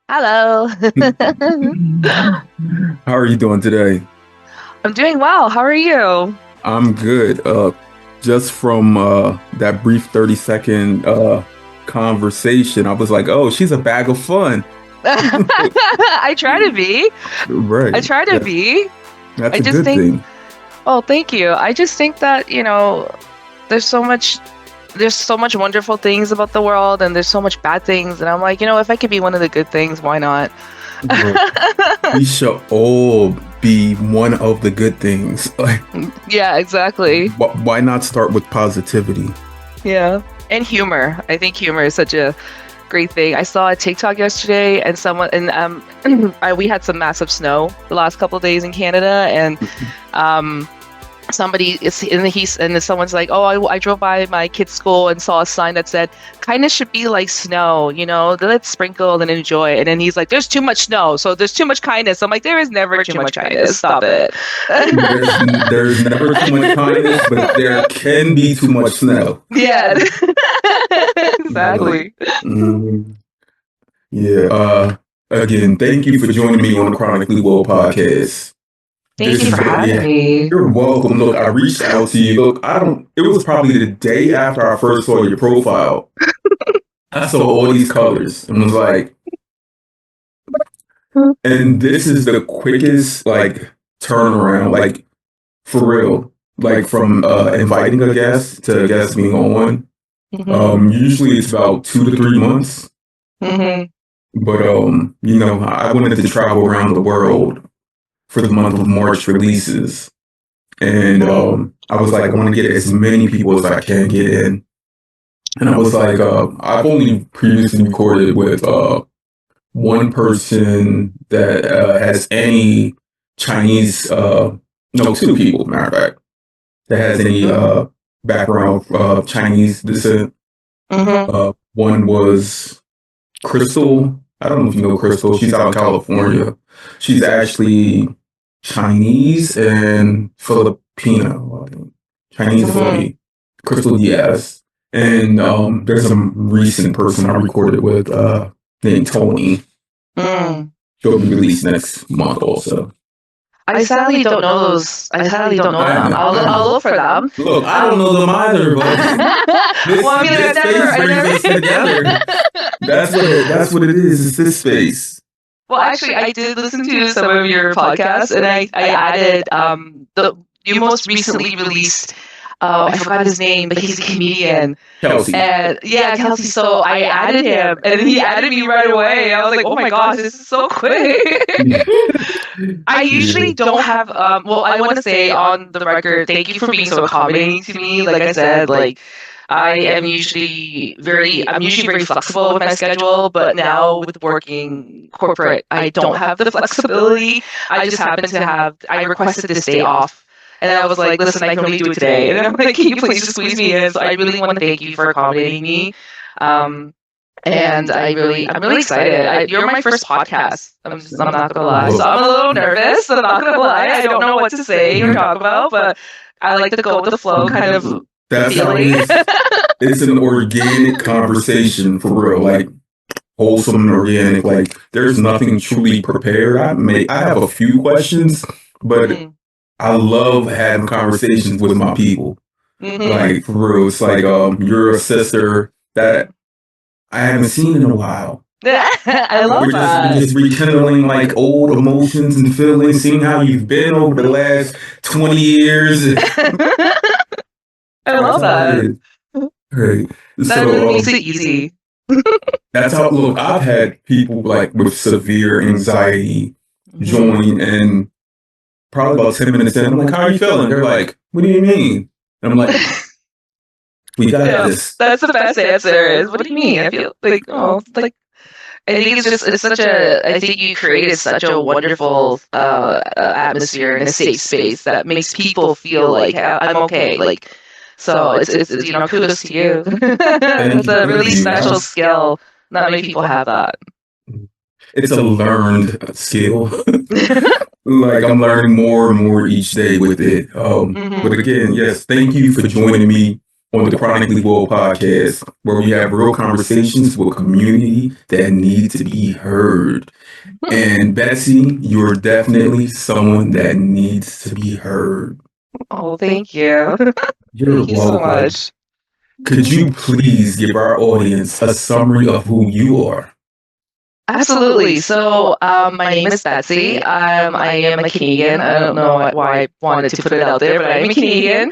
Hello. How are you doing today? I'm doing well. How are you? I'm good. Just from that brief 30-second conversation, I was like, oh, she's a bag of fun. I try to be. I Right. try to be. That's I a just good think, thing. oh, thank you. I just think that, there's so much there's so much wonderful things about the world and there's so much bad things and I'm like, if I could be one of the good things, why not? Well, we should all be one of the good things. Like, Yeah, exactly. why not start with positivity? Yeah. And humor. I think humor is such a great thing. I saw a TikTok yesterday, and someone and we had some massive snow the last couple of days in Canada, and um, somebody is and then someone's like, "Oh, I drove by my kid's school and saw a sign that said kindness should be like snow, let's sprinkle and enjoy." And then he's like, "There's too much snow, so there's too much kindness." I'm like, "There is never too much kindness. Stop it." There's never too much kindness, but there can be too much snow. Yeah, exactly. Mm, yeah. Again, thank you for joining me on the Chronically Well podcast. Thank you for having me. You're welcome. Look, I reached out to you. Look, it was probably the day after I first saw your profile. I saw all these colors and was like, and this is the quickest, like, turnaround, like, for real. Like, from inviting a guest to a guest being on one. Usually it's about 2 to 3 months. Hmm. But, I wanted to travel around the world for the month of March releases. And I was like, I want to get as many people as I can get in. And I was like, I've only previously recorded with one person that has any Chinese, no, two people, matter of fact, that has any background of Chinese descent. One was Crystal. I don't know if you know Crystal. She's out in California. She's actually Chinese and Filipino, I think. Chinese and Filipino. Crystal Diaz. And there's a recent person I recorded with named Tony. She'll be released next month also. I sadly don't know those. I sadly don't know them. I'll look for them. Look, I don't know them either, but Well, I mean, this space brings us together. That's what it is. It's this space. Well, actually, I did listen to some of your podcasts, and I added you most recently released. I forgot his name, but he's a comedian. Kelsey. And yeah, Kelsey. So I added him, and he added me right away. I was like, oh my gosh, this is so quick. I usually don't have. Well, I want to say on the record, thank you for being so accommodating to me. Like I said, like. I'm usually very flexible with my schedule, but now with working corporate, I don't have the flexibility. I just happen to I requested this day off. And I was like, listen, I can only do it today. And I'm like, can you please just squeeze me in? So I really want to thank you for accommodating me. And I'm really excited. You're my first podcast. I'm not gonna lie. So I'm a little nervous. I'm not gonna lie. I don't know what to say or talk about, but I like to go with the flow kind of. That's how it is. It's an organic conversation for real, like wholesome and organic. Like there's nothing truly prepared. I have a few questions, but I love having conversations with my people. Like for real, it's like you're a sister that I haven't seen in a while. I love that. We're just rekindling like old emotions and feelings, seeing how you've been over the last 20 years. I love that. Right. That really makes it easy. That's how, look, I've had people like with severe anxiety join, and probably about 10 minutes in, I'm like, how are you feeling? They're like, what do you mean? And I'm like, we got this. That's the best answer is, what do you mean? I feel like, I think it's such I think you created such a wonderful atmosphere and a safe space that makes people feel like I'm okay. Like, so it's kudos to you. It's a really special skill. Not many people have that. It's a learned skill. Like I'm learning more and more each day with it. But again, yes, thank you for joining me on the Chronically Well podcast, where we have real conversations with community that need to be heard. And Betsy, you're definitely someone that needs to be heard. Oh, thank you. You're Thank you so welcome. much. Could you please give our audience a summary of who you are? Absolutely. So, my name is Betsy. I am a Canadian. I don't know why I wanted to put it out there, but I'm a Canadian.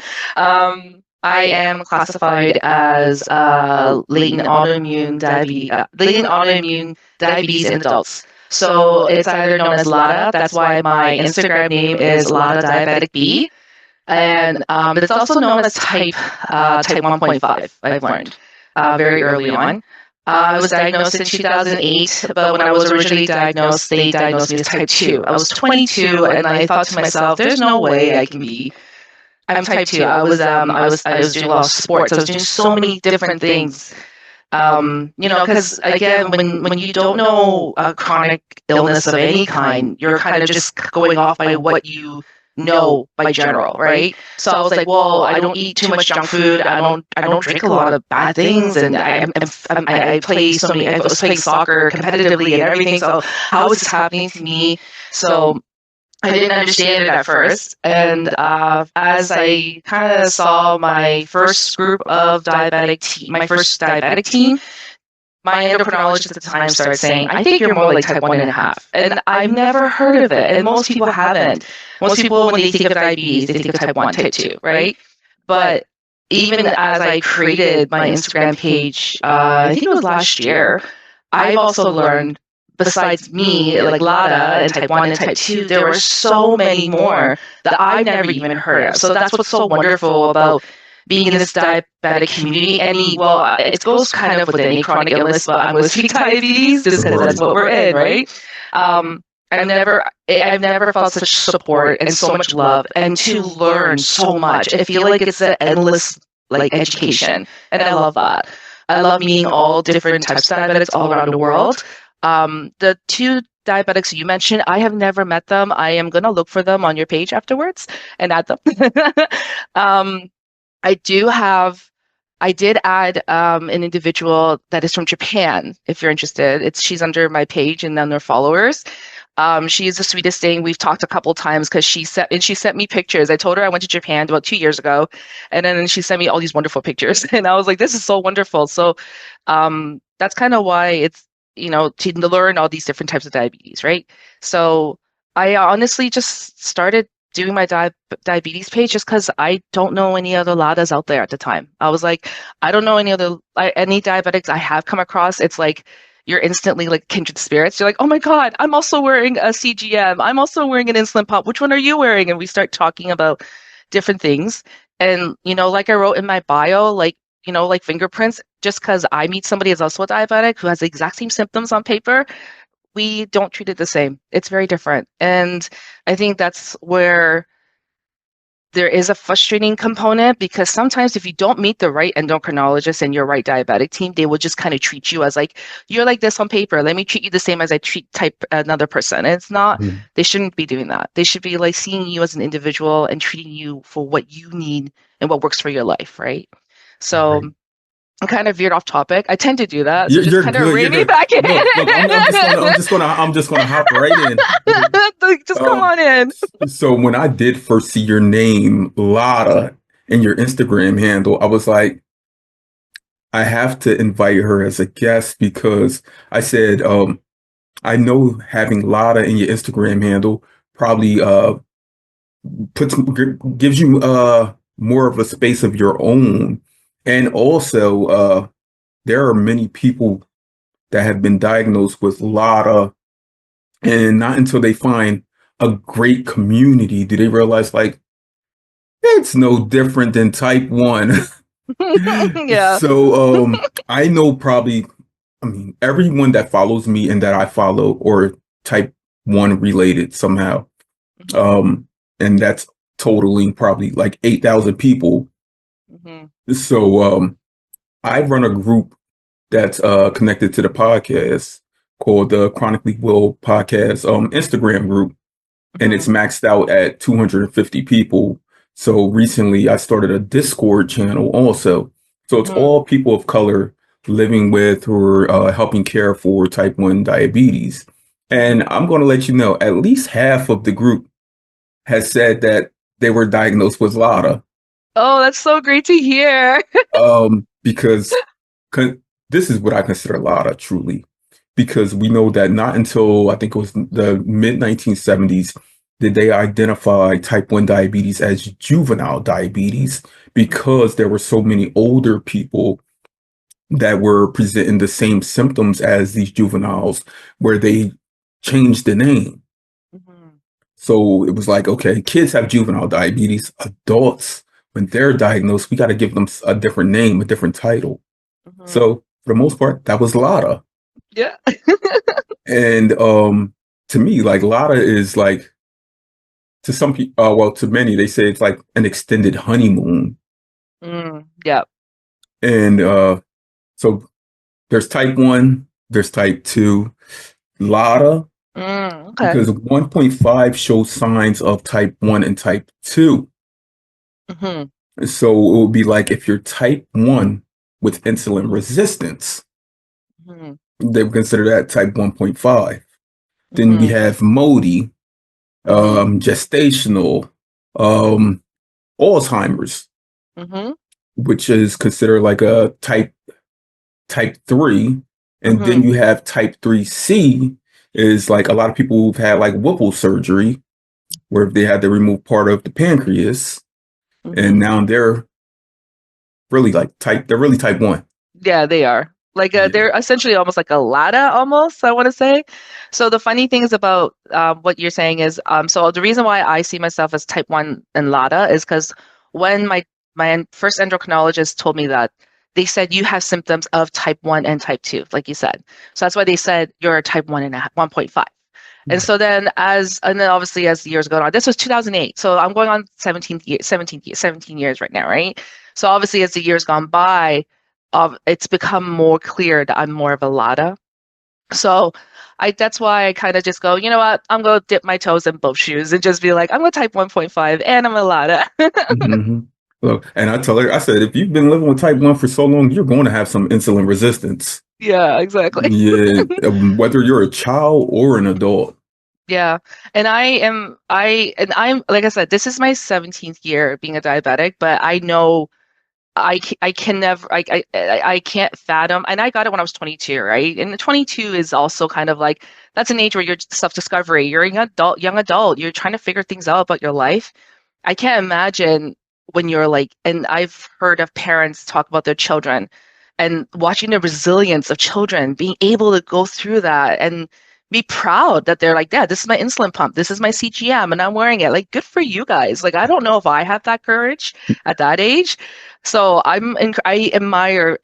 I am classified as latent autoimmune diabetes in adults. So it's either known as LADA. That's why my Instagram name is LADA Diabetic B. And it's also known as type 1.5, I've learned very early on. I was diagnosed in 2008, but when I was originally diagnosed, they diagnosed me as type 2. I was 22, and I thought to myself, there's no way I'm type 2. I was doing a lot of sports. I was doing so many different things. Because again, when you don't know a chronic illness of any kind, you're kind of just going off by what you know by general, right? So I was like, well, I don't eat too much junk food. I don't drink a lot of bad things, and I play so many. I was playing soccer competitively and everything. So how is this happening to me? So I didn't understand it at first, and as I kind of saw my first diabetic team, my endocrinologist at the time started saying, I think you're more like type 1.5. And I've never heard of it. And most people haven't. Most people, when they think of diabetes, they think of type 1, type 2, right? But even as I created my Instagram page, I think it was last year, I've also learned, besides me, like LADA and type 1 and type 2, there were so many more that I've never even heard of. So that's what's so wonderful about being in this diabetic community. It goes kind of with any chronic illness, but I'm going to speak diabetes just because that's what we're in, right? I've never felt such support and so much love, and to learn so much. I feel like it's an endless education, and I love that. I love meeting all different types of diabetics all around the world. The two diabetics you mentioned, I have never met them. I am going to look for them on your page afterwards and add them. I did add an individual that is from Japan, if you're interested. She's under my page and under followers. She is the sweetest thing. We've talked a couple times because she sent me pictures. I told her I went to Japan about 2 years ago, and then she sent me all these wonderful pictures. And I was like, this is so wonderful. So that's kind of why it's, to learn all these different types of diabetes, right? So I honestly just started doing my diabetes page just because I don't know any other LADAs out there at the time. I was like, I don't know any diabetics I have come across. It's like you're instantly like kindred spirits. You're like, oh my God, I'm also wearing a CGM. I'm also wearing an insulin pump. Which one are you wearing? And we start talking about different things. And, like I wrote in my bio, like fingerprints, just because I meet somebody who's also a diabetic who has the exact same symptoms on paper, we don't treat it the same. It's very different. And I think that's where there is a frustrating component, because sometimes if you don't meet the right endocrinologist and your right diabetic team, they will just kind of treat you as like, you're like this on paper. Let me treat you the same as I treat another person. And it's not, They shouldn't be doing that. They should be like seeing you as an individual and treating you for what you need and what works for your life, right? So I'm kind of veered off topic. I tend to do that. So just kind of rein me back in. Look, I'm just gonna hop right in. Just come on in. So when I did first see your name, LADA, and your Instagram handle, I was like, I have to invite her as a guest, because I said, I know having LADA in your Instagram handle probably gives you more of a space of your own. And also, there are many people that have been diagnosed with LADA, and not until they find a great community do they realize, like, it's no different than type 1. Yeah. So I know everyone that follows me and that I follow or type 1 related somehow. And that's totaling probably like 8,000 people. So I run a group that's connected to the podcast called the Chronically Well Podcast Instagram group, and it's maxed out at 250 people. So recently I started a Discord channel also, So it's Mm. all people of color living with or helping care for type 1 diabetes. And Mm-hmm. I'm going to let you know, at least half of the group has said that they were diagnosed with LADA. Oh, that's so great to hear. Because this is what I consider LADA truly. Because we know that not until I think it was the mid 1970s did they identify type 1 diabetes as juvenile diabetes Mm-hmm. because there were so many older people that were presenting the same symptoms as these juveniles, where they changed the name. Mm-hmm. So it was like, okay, kids have juvenile diabetes. Adults, when they're diagnosed, we got to give them a different name, a different title. Mm-hmm. So for the most part, that was LADA. Yeah. And to me, like LADA is like to some people, well, to many, they say it's like an extended honeymoon. Yeah. And so there's type 1, there's type 2. LADA, Okay. because 1.5 shows signs of type 1 and type 2. Mm-hmm. So it would be like if you're type 1 with insulin resistance, Mm-hmm. they would consider that type 1.5. Then we Mm-hmm. have MODY, Mm-hmm. gestational, um, Alzheimer's, Mm-hmm. which is considered like a type 3. And then Mm-hmm. you have type 3C is like a lot of people who've had like Whipple surgery, where they had to remove part of the pancreas, and Mm-hmm. now they're really type 1. Yeah, they are. Like Yeah. they're essentially almost like a LADA almost, I want to say. So the funny thing is about what you're saying is so the reason why I see myself as type 1 and LADA is because when my first endocrinologist told me that, they said you have symptoms of type 1 and type 2, like you said. So that's why they said you're a type 1 and 1.5. And so then and then obviously as the years go on, this was 2008. So I'm going on 17 years right now, right? So obviously as the years gone by, it's become more clear that I'm more of a LADA. So that's why I kind of just go, you know what? I'm going to dip my toes in both shoes and just be like, I'm a type 1.5 and I'm a LADA. Hmm. Look, and I tell her, I said, if you've been living with type 1 for so long, you're going to have some insulin resistance. Yeah, exactly. Yeah, whether you're a child or an adult. Yeah. And I'm, like I said, this is my 17th year being a diabetic, but I know I can never I can't fathom, and I got it when I was 22, right? And the 22 is also kind of like that's an age where you're self-discovery. You're young adult. You're trying to figure things out about your life. I can't imagine when you're like, and I've heard of parents talk about their children and watching the resilience of children being able to go through that and be proud that they're like, Dad, this is my insulin pump, this is my CGM, and I'm wearing it. Like, good for you guys. Like, I don't know if I have that courage at that age. So I admire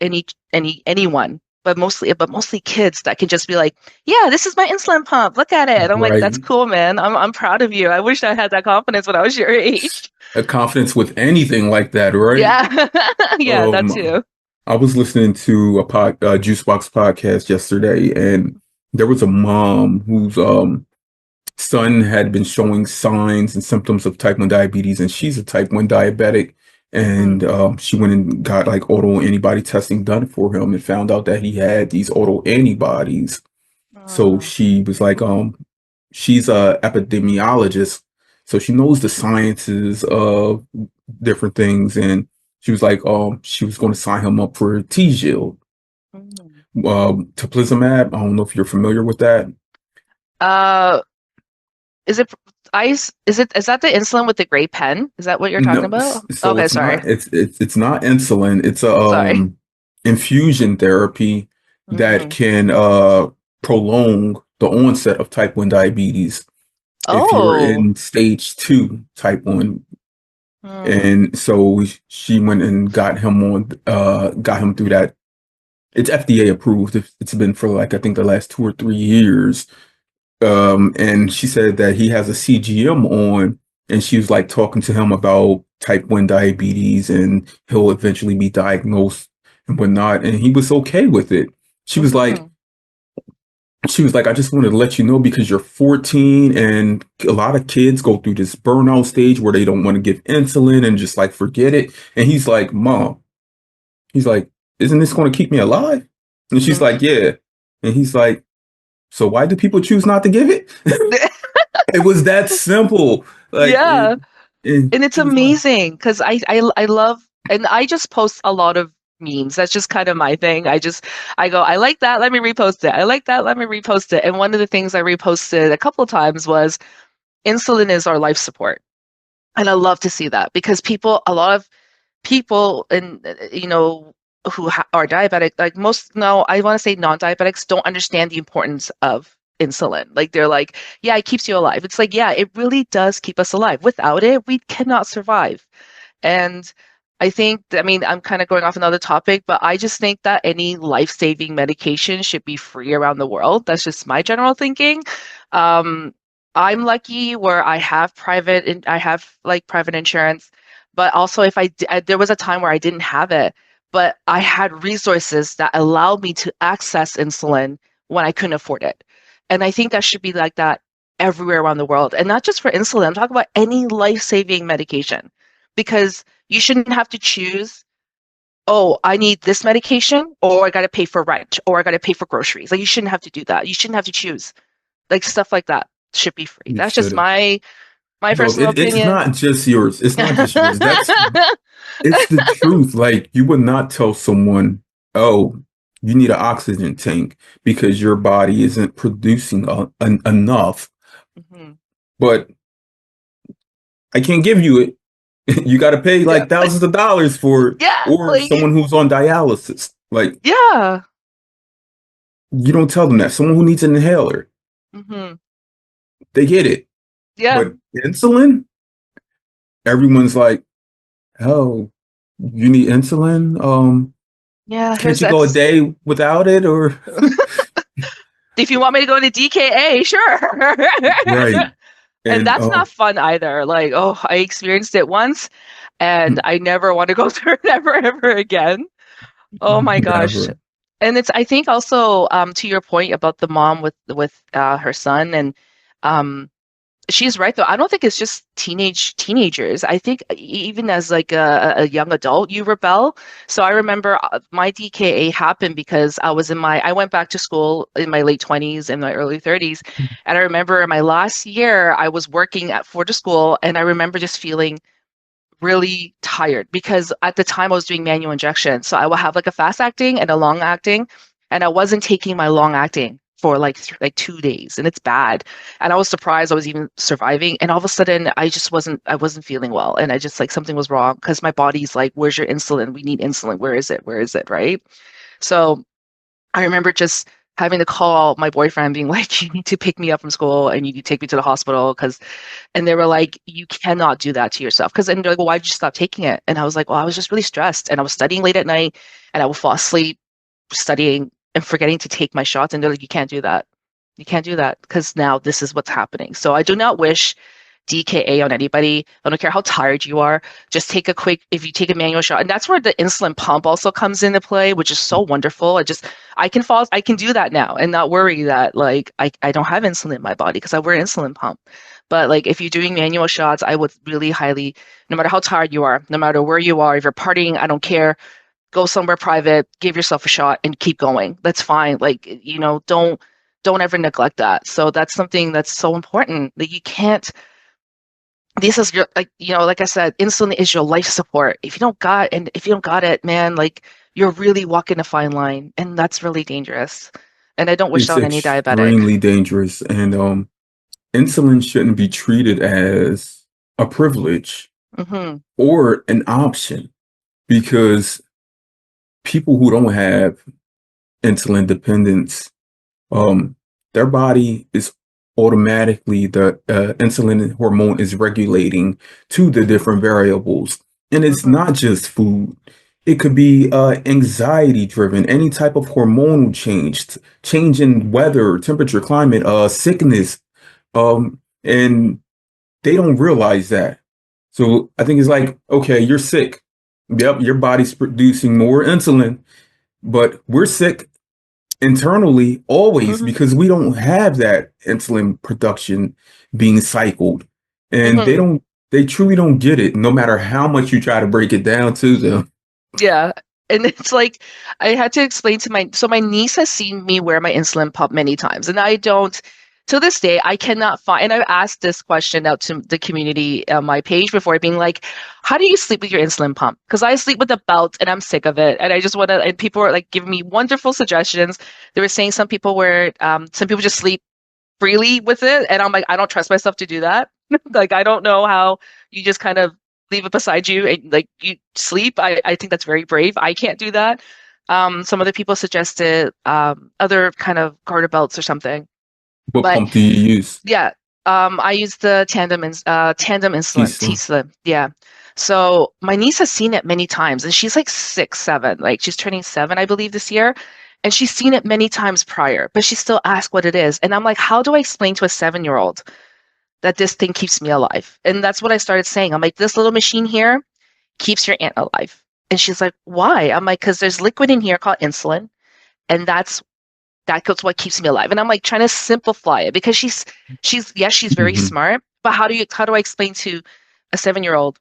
anyone, but mostly kids that can just be like, yeah, this is my insulin pump. Look at it. I'm like, that's Right. cool, man. I'm proud of you. I wish I had that confidence when I was your age. A confidence with anything like that, right? Yeah. Yeah, that Um, too. I was listening to a Juicebox podcast yesterday, and there was a mom whose son had been showing signs and symptoms of type 1 diabetes, and she's a type 1 diabetic. And Mm, she went and got like auto antibody testing done for him and found out that he had these auto antibodies. So mm, she was like, she's a epidemiologist, so she knows the sciences of different things. And she was like, she was going to sign him up for Tgil, mm. teplizumab. I don't know if you're familiar with that. Uh, is it ice? Is that the insulin with the gray pen? Is that what you're talking No, about? so Okay, it's sorry. not. It's not insulin. It's a Sorry. infusion therapy that Hmm. can prolong the onset of type 1 diabetes if you're Oh. in stage 2 type 1. Hmm. And so she went and got him through that. It's FDA approved. It's been for like I think the last 2 or 3 years. And she said that he has a CGM on, and she was like talking to him about type 1 diabetes, and he'll eventually be diagnosed and whatnot. And he was okay with it. She was like, Hmm. I just wanted to let you know because you're 14 and a lot of kids go through this burnout stage where they don't want to give insulin and just like forget it. And he's like, Mom, He's like, isn't this going to keep me alive? And she's Mhm. like, yeah. And he's like, so why do people choose not to give it? It was that simple. Like, Yeah. and And it's he was like, amazing because I love, and I just post a lot of memes. That's just kind of my thing. I go, I like that, let me repost it. I like that, let me repost it. And one of the things I reposted a couple of times was insulin is our life support. And I love to see that because a lot of people, and who are diabetic, like most, no, I want to say non-diabetics don't understand the importance of insulin. Like they're like, yeah, it keeps you alive. It's like, yeah, it really does keep us alive. Without it, we cannot survive. And I mean, I'm kind of going off another topic, but I just think that any life-saving medication should be free around the world. That's just my general thinking. Um, I'm lucky where I have like private insurance, but also if there was a time where I didn't have it, but I had resources that allowed me to access insulin when I couldn't afford it. And I think that should be like that everywhere around the world, and not just for insulin. I'm talking about any life-saving medication because you shouldn't have to choose, oh, I need this medication or I got to pay for rent or I got to pay for groceries. Like you shouldn't have to do that. You shouldn't have to choose. Like stuff like that should be free. you That's just should. my No, personal it's opinion. not just yours. It's not just yours. It's the truth. Like you would not tell someone, oh, you need an oxygen tank because your body isn't producing enough. Mhm. But I can't give you it. You got to pay Yeah. like thousands of dollars for it, Yeah, or like someone who's on dialysis. Like yeah. you don't tell them that. Someone who needs an inhaler, Hmm. they get it. Yeah. But insulin, everyone's like, oh, you need insulin? Yeah, Can't here's you go a that's day without it? Or if you want me to go into DKA, sure. right. And And that's not fun either. Like, oh, I experienced it once and I never want to go through it ever, ever again. Oh my gosh. never. And it's, I think also, to your point about the mom with her son, and um she's right though. I don't think it's just teenagers. I think even as like a young adult, you rebel. So I remember my DKA happened because I went back to school in my late 20s and my early 30s, and I remember in my last year I was working for the school, and I remember just feeling really tired because at the time I was doing manual injection. So I will have like a fast acting and a long acting, and I wasn't taking my long acting for like 2 days, and it's bad. And I was surprised I was even surviving. And all of a sudden, I wasn't feeling well, and I just like something was wrong because my body's like, "Where's your insulin? We need insulin. Where is it? Where is it?" Right? So I remember just having to call my boyfriend, being like, "You need to pick me up from school, and you need to take me to the hospital because." And they were like, you cannot do that to yourself. And they're like, well, why did you stop taking it? And I was like, well, I was just really stressed and I was studying late at night and I would fall asleep studying and forgetting to take my shots. And they're like, you can't do that. You can't do that because now this is what's happening. So I do not wish DKA on anybody. I don't care how tired you are. Just take a quick, if you take a manual shot, and that's where the insulin pump also comes into play, which is so wonderful. I can do that now and not worry that like I don't have insulin in my body because I wear an insulin pump. But like if you're doing manual shots, I would really highly, no matter how tired you are, no matter where you are, if you're partying, I don't care, go somewhere private, give yourself a shot and keep going. That's fine. Like, don't ever neglect that. So that's something that's so important that you can't, this is your, like, like I said, insulin is your life support. If you don't got it, man, like you're really walking a fine line, and that's really dangerous. And I don't wish that It's on any diabetic. extremely dangerous. And insulin shouldn't be treated as a privilege Hmm. or an option because people who don't have insulin dependence, um, their body is automatically the insulin hormone is regulating to the different variables. And it's Hmm. not just food. It could be anxiety driven, any type of hormonal change in weather, temperature, climate, sickness. And they don't realize that. So I think it's like, okay, you're sick. Yep, your body's producing more insulin, but we're sick internally always Hmm. because we don't have that insulin production being cycled. And Hmm. they truly don't get it, no matter how much you try to break it down to them. Yeah. And it's like I had to explain to my niece has seen me wear my insulin pump many times, and I don't. To this day, I cannot find. And I've asked this question out to the community on my page before, being like, "How do you sleep with your insulin pump?" Because I sleep with a belt, and I'm sick of it, and I just want to. And people are like giving me wonderful suggestions. They were saying some people just sleep freely with it, and I'm like, I don't trust myself to do that. Like, I don't know how you just kind of leave it beside you and like you sleep. I think that's very brave. I can't do that. Some other people suggested other kind of garter belts or something. What But pump do you use? yeah, I use the tandem insulin, T-Slim. T-Slim. Yeah. So my niece has seen it many times, and she's like 6, 7. Like she's turning 7, I believe, this year. And she's seen it many times prior, but she still asks what it is. And I'm like, how do I explain to a 7-year-old that this thing keeps me alive? And that's what I started saying. I'm like, this little machine here keeps your aunt alive. And she's like, why? I'm like, because there's liquid in here called insulin, and that's what keeps me alive. And I'm like trying to simplify it because she's yes, she's very Mm-hmm. smart, but how do I explain to a 7-year-old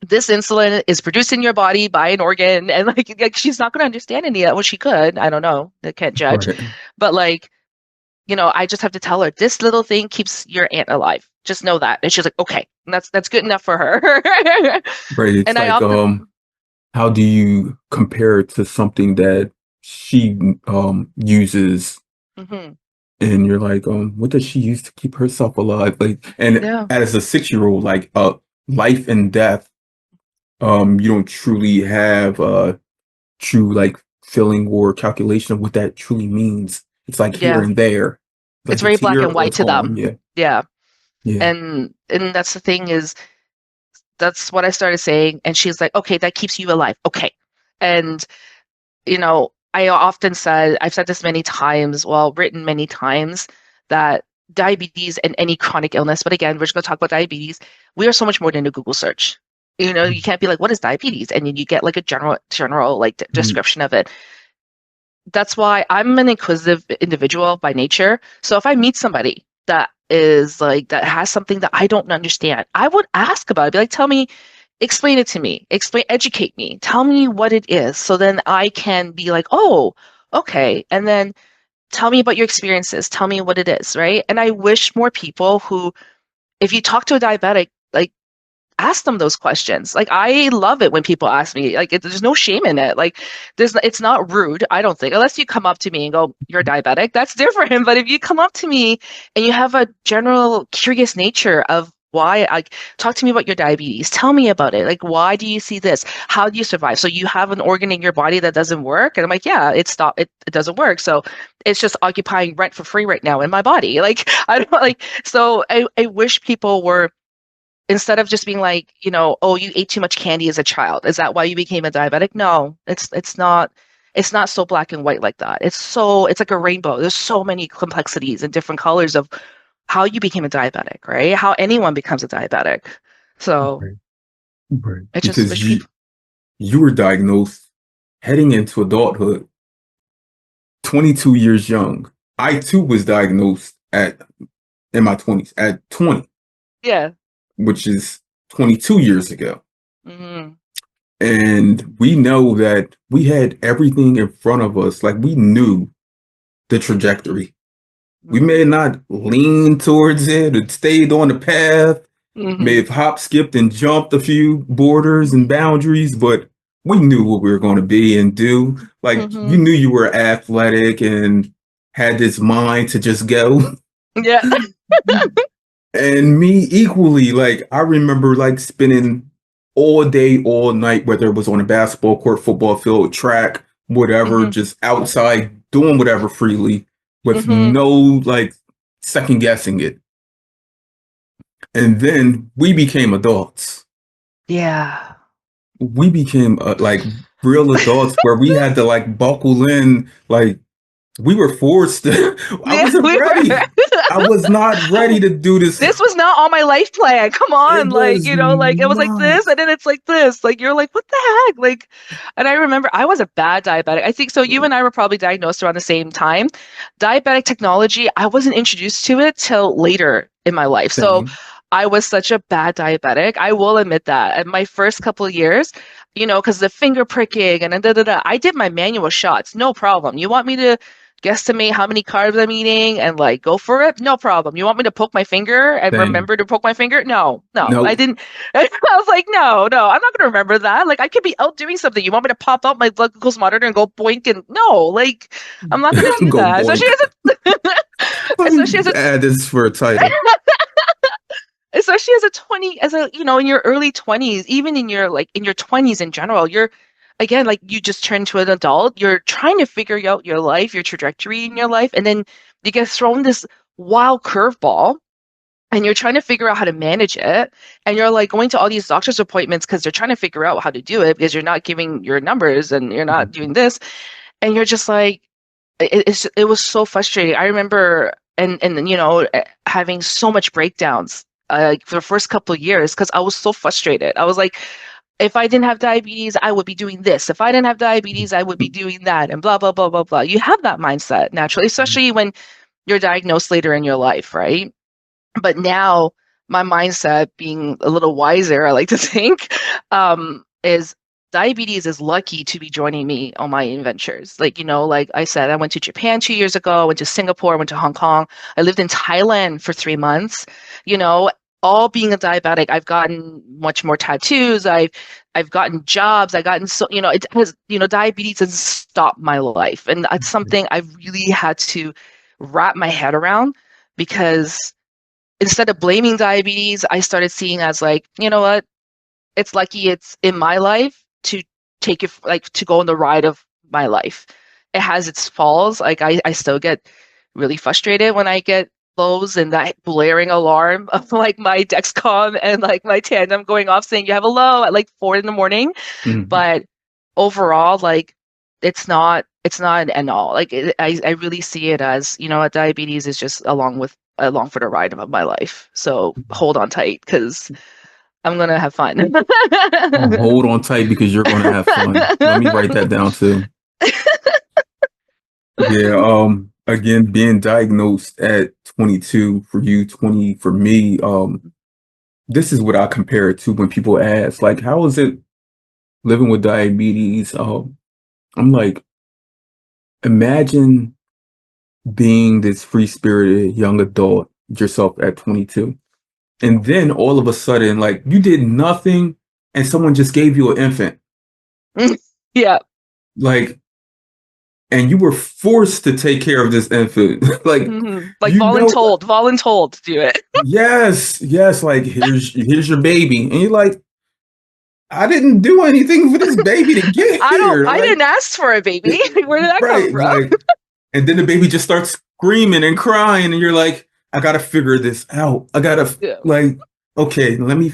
this insulin is produced in your body by an organ, and like she's not going to understand any of that. Well, she could. I don't know. I can't judge. Right. But like, I just have to tell her this little thing keeps your aunt alive. Just know that. And she's like, okay, and that's good enough for her. Right. It's And I like, often, how do you compare it to something that she uses, mhm, and you're like, what does she use to keep herself alive? Like, and yeah, as a 6-year-old, like, life and death, you don't truly have a true like feeling or calculation of what that truly means. It's like here yeah, and there. it's Like very it's black here and or white it's to gone. them. Yeah. Yeah, Yeah. and that's the thing is that's what I started saying, and she's like, okay, that keeps you alive. Okay, and I've said this many times, well, written many times, that diabetes and any chronic illness, but again, we're just going to talk about diabetes. We are so much more than a Google search. You can't be like, what is diabetes? And then you get like a general like Mm-hmm. description of it. That's why I'm an inquisitive individual by nature. So if I meet somebody that is like, that has something that I don't understand, I would ask about it. Be like, tell me, explain it to me, educate me, tell me what it is. So then I can be like, oh, okay. And then tell me about your experiences. Tell me what it is. Right. And I wish more people who, if you talk to a diabetic, like, ask them those questions. Like, I love it when people ask me, like, there's no shame in it. Like, it's not rude, I don't think, unless you come up to me and go, you're diabetic, that's different. But if you come up to me and you have a general curious nature of why, like, talk to me about your diabetes, tell me about it. Like, why do you see this? How do you survive? So you have an organ in your body that doesn't work? And I'm like, yeah, it doesn't work. So it's just occupying rent for free right now in my body. Like, I don't like, so I wish people were, instead of just being like, oh, you ate too much candy as a child. Is that why you became a diabetic? No, it's not so black and white like that. It's like a rainbow. There's so many complexities and different colors of how you became a diabetic, right? How anyone becomes a diabetic. So Right. Right. I just Because wish you people. you were diagnosed heading into adulthood, 22 years young. I too was diagnosed at in my 20s at 20, Yeah. which is 22 years ago. Hmm. And we know that we had everything in front of us. Like we knew the trajectory. We may Hmm. not lean towards it or stayed on the path, may Hmm. have hop, skipped, and jumped a few borders and boundaries, but we knew what we were going to be and do. Like you Hmm. knew you were athletic and had this mind to just go. Yeah. And me equally, like I remember like spending all day, all night, whether it was on a basketball court, football field, track, whatever, Hmm. just outside doing whatever freely with Hmm. no like second guessing it. And then we became adults. Yeah. We became like real adults where we had to like buckle in, like we were forced to. I Yeah, wasn't we were. ready. I was not ready to do this. This was not on my life plan. Come on, It like, was like it was like not. this, and then it's like this. Like you're like, what the heck? Like, and I remember I was a bad diabetic. I think so. You and I were probably diagnosed around the same time. Diabetic technology, I wasn't introduced to it till later in my life. So Same. I was such a bad diabetic. I will admit that. In my first couple of years, because the finger pricking and da da da, I did my manual shots, no problem. You want me to guesstimate how many carbs I'm eating and like go for it? No problem. You want me to poke my finger and Same. remember to poke my finger? No, no, I Nope. didn't. I was like, no, no, I'm not going to remember that. Like, I could be out doing something. You want me to pop out my blood glucose monitor and go boink and no, like, I'm not going to do Go that. Especially boink. as a, Let especially as me a add this for a title. especially as a 20 as a in your early 20s, even in your 20s in general, you're again, like, you just turn to an adult, you're trying to figure out your life, your trajectory in your life, and then you get thrown this wild curveball, and you're trying to figure out how to manage it, and you're like going to all these doctor's appointments because they're trying to figure out how to do it because you're not giving your numbers and you're not doing this, and you're just like, it was so frustrating. I remember and having so much breakdowns for the first couple of years because I was so frustrated. I was like, if I didn't have diabetes, I would be doing this. If I didn't have diabetes, I would be doing that, and blah blah blah blah blah. You have that mindset naturally, especially when you're diagnosed later in your life, right? But now my mindset, being a little wiser, I like to think, is diabetes is lucky to be joining me on my adventures. Like, like I said, I went to Japan 2 years ago, I went to Singapore, I went to Hong Kong. I lived in Thailand for 3 months. You know, all being a diabetic, I've gotten much more tattoos. I've gotten jobs. I gotten so it has diabetes has stopped my life, and that's something I really had to wrap my head around because instead of blaming diabetes, I started seeing as like, you know what? It's lucky it's in my life to take it, like, to go on the ride of my life. It has its falls. Like, I still get really frustrated when I get lows and that blaring alarm of like my Dexcom and like my Tandem going off saying you have a low at like 4 in the morning. Mhm. But overall, like, it's not an end all. Like, I really see it as, diabetes is just along for the ride of my life. So hold on tight because I'm gonna have fun. Hold on tight because you're going to have fun. Let me write that down too. Yeah. Again, being diagnosed at 22 for you, 20 for me. This is what I compare it to when people ask, like, how is it living with diabetes? I'm like, imagine being this free spirited young adult yourself at 22. And then all of a sudden, like, you did nothing and someone just gave you an infant. Yeah. Like, and you were forced to take care of this infant. Like, Like, you know, voluntold to do it. yes, yes, like, here's your baby. And you're like, I didn't do anything for this baby to get here. I Like, didn't ask for a baby. Where did that come right, from? like, and then the baby just starts screaming and crying, and you're like, I gotta figure this out. I gotta, Yeah. like, okay, let me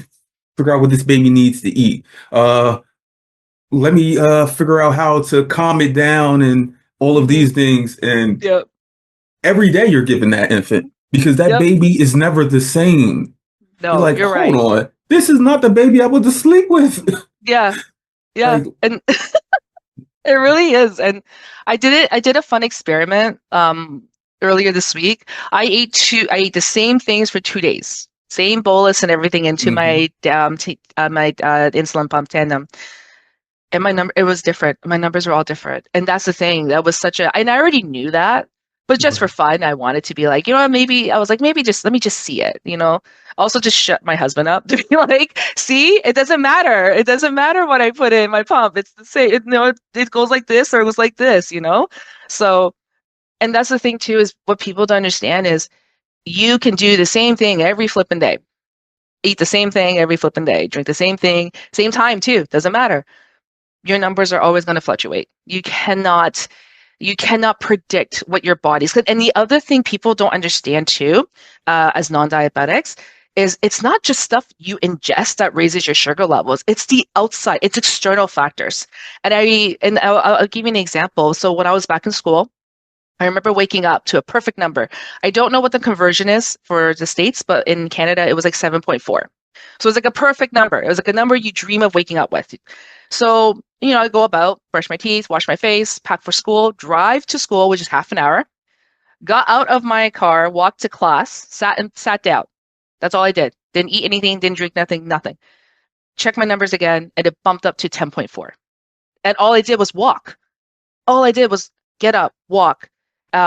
figure out what this baby needs to eat. Let me figure out how to calm it down and all of these things. And Yep. every day you're giving that infant because that Yep. baby is never the same. You're No, like, you're hold right. on, this is not the baby I went to sleep with. Yeah. Yeah. Like, And it really is. And I did a fun experiment earlier this week. I ate the same things for 2 days. Same bolus and everything into mhm, my insulin pump Tandem. And it was different. My numbers were all different. And that's the thing. That was and I already knew that, but just for right. fun, I wanted to be like, maybe I was like, maybe just let me just see it. Also just shut my husband up to be like, see, it doesn't matter. It doesn't matter what I put in my pump. It's the same. It goes like this or it goes like this. So, and that's the thing too, is what people don't understand is you can do the same thing every flipping day. Eat the same thing every flipping day. Drink the same thing, same time too. Doesn't matter. Your numbers are always going to fluctuate. You cannot predict what your body's. And the other thing people don't understand too, as non-diabetics, is it's not just stuff you ingest that raises your sugar levels. It's the outside. It's external factors. I'll give you an example. So when I was back in school, I remember waking up to a perfect number. I don't know what the conversion is for the States, but in Canada, it was like 7.4. So it was like a perfect number. It was like a number you dream of waking up with. So, I go about, brush my teeth, wash my face, pack for school, drive to school, which is half an hour, got out of my car, walked to class, sat down. That's all I did. Didn't eat anything, didn't drink nothing. Check my numbers again, and it bumped up to 10.4. And all I did was walk. All I did was get up, walk,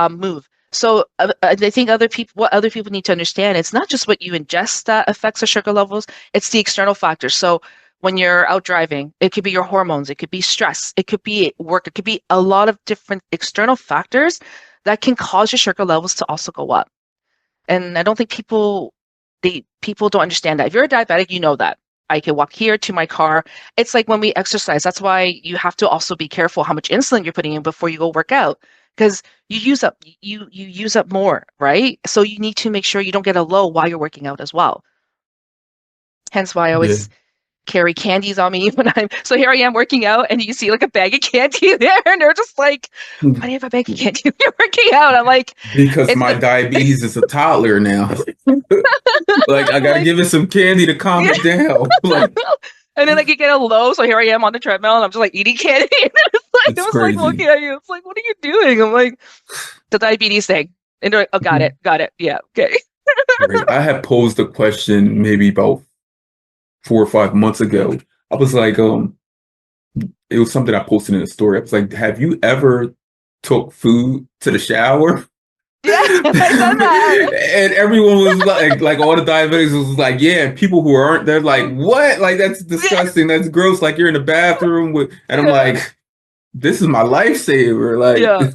move. So I think what other people need to understand, it's not just what you ingest that affects the sugar levels, it's the external factors. So when you're out driving, it could be your hormones, it could be stress, it could be work, it could be a lot of different external factors that can cause your sugar levels to also go up. And I don't think people don't understand that. If you're a diabetic, you know that. I can walk here to my car. It's like when we exercise. That's why you have to also be careful how much insulin you're putting in before you go work out, because you use up more, right? So you need to make sure you don't get a low while you're working out as well. Hence why I always carry candies on me when so here I am working out, and you see like a bag of candy there, and they're just like, why do you have a bag of candy when you're working out? I'm like, because my diabetes is a toddler now. Like, I gotta give it some candy to calm it down. Like, and then like you get a low, so here I am on the treadmill, and I'm just like eating candy. It was crazy. like looking at you. It's like, what are you doing? I'm like, the diabetes thing. And they're like, oh, got it. Yeah, okay. I had posed a question maybe about 4 or 5 months ago. I was like, it was something I posted in a story. I was like, have you ever took food to the shower? Yeah, I done that. And everyone was like all the diabetics was like, yeah. People who aren't, they're like, what? Like, that's disgusting. That's gross. Like, you're in the bathroom with, and I'm like, this is my lifesaver. Like, yeah.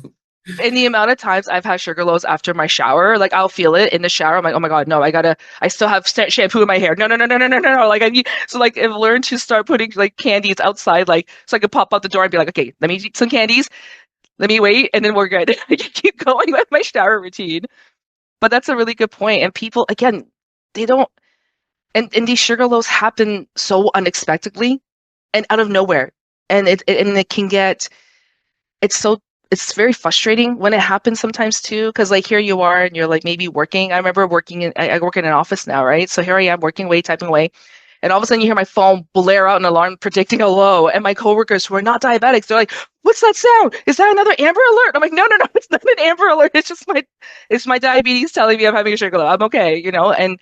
And the amount of times I've had sugar lows after my shower, like I'll feel it in the shower. I'm like, oh my God, no, I still have shampoo in my hair. No. Like so like I've learned to start putting like candies outside, like, so I could pop out the door and be like, okay, let me eat some candies. Let me wait, and then we're good. I can keep going with my shower routine. But that's a really good point. And people, again, they don't, and these sugar lows happen so unexpectedly and out of nowhere. And it can get, it's very frustrating when it happens sometimes too, because like here you are and you're like maybe working. I remember I work in an office now, right? So here I am working away, typing away. And all of a sudden you hear my phone blare out an alarm predicting a low. And my coworkers who are not diabetics, they're like, what's that sound? Is that another Amber Alert? I'm like, no, it's not an Amber Alert. It's just my diabetes telling me I'm having a sugar low. I'm okay, And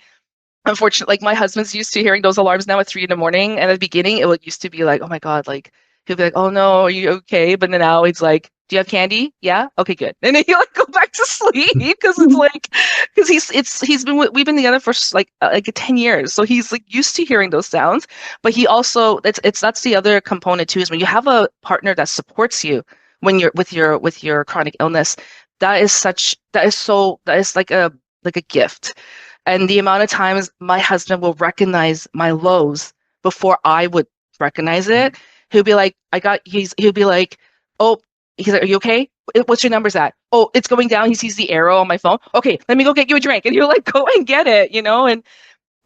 unfortunately, like my husband's used to hearing those alarms now at 3 a.m. And at the beginning, it used to be like, oh my God, like he'll be like, oh no, are you okay? But then now he's like, do you have candy? Yeah. Okay, good. And then he'll like go back to sleep because it's like, because we've been together for like 10 years. So he's like used to hearing those sounds, but he also, that's the other component too, is when you have a partner that supports you when you're with your chronic illness, that is like a gift. And the amount of times my husband will recognize my lows before I would recognize it, he'll be like, he'll be like, oh, he's like, are you okay? What's your numbers at? Oh, it's going down. He sees the arrow on my phone. Okay, let me go get you a drink. And he'll like go and get it, and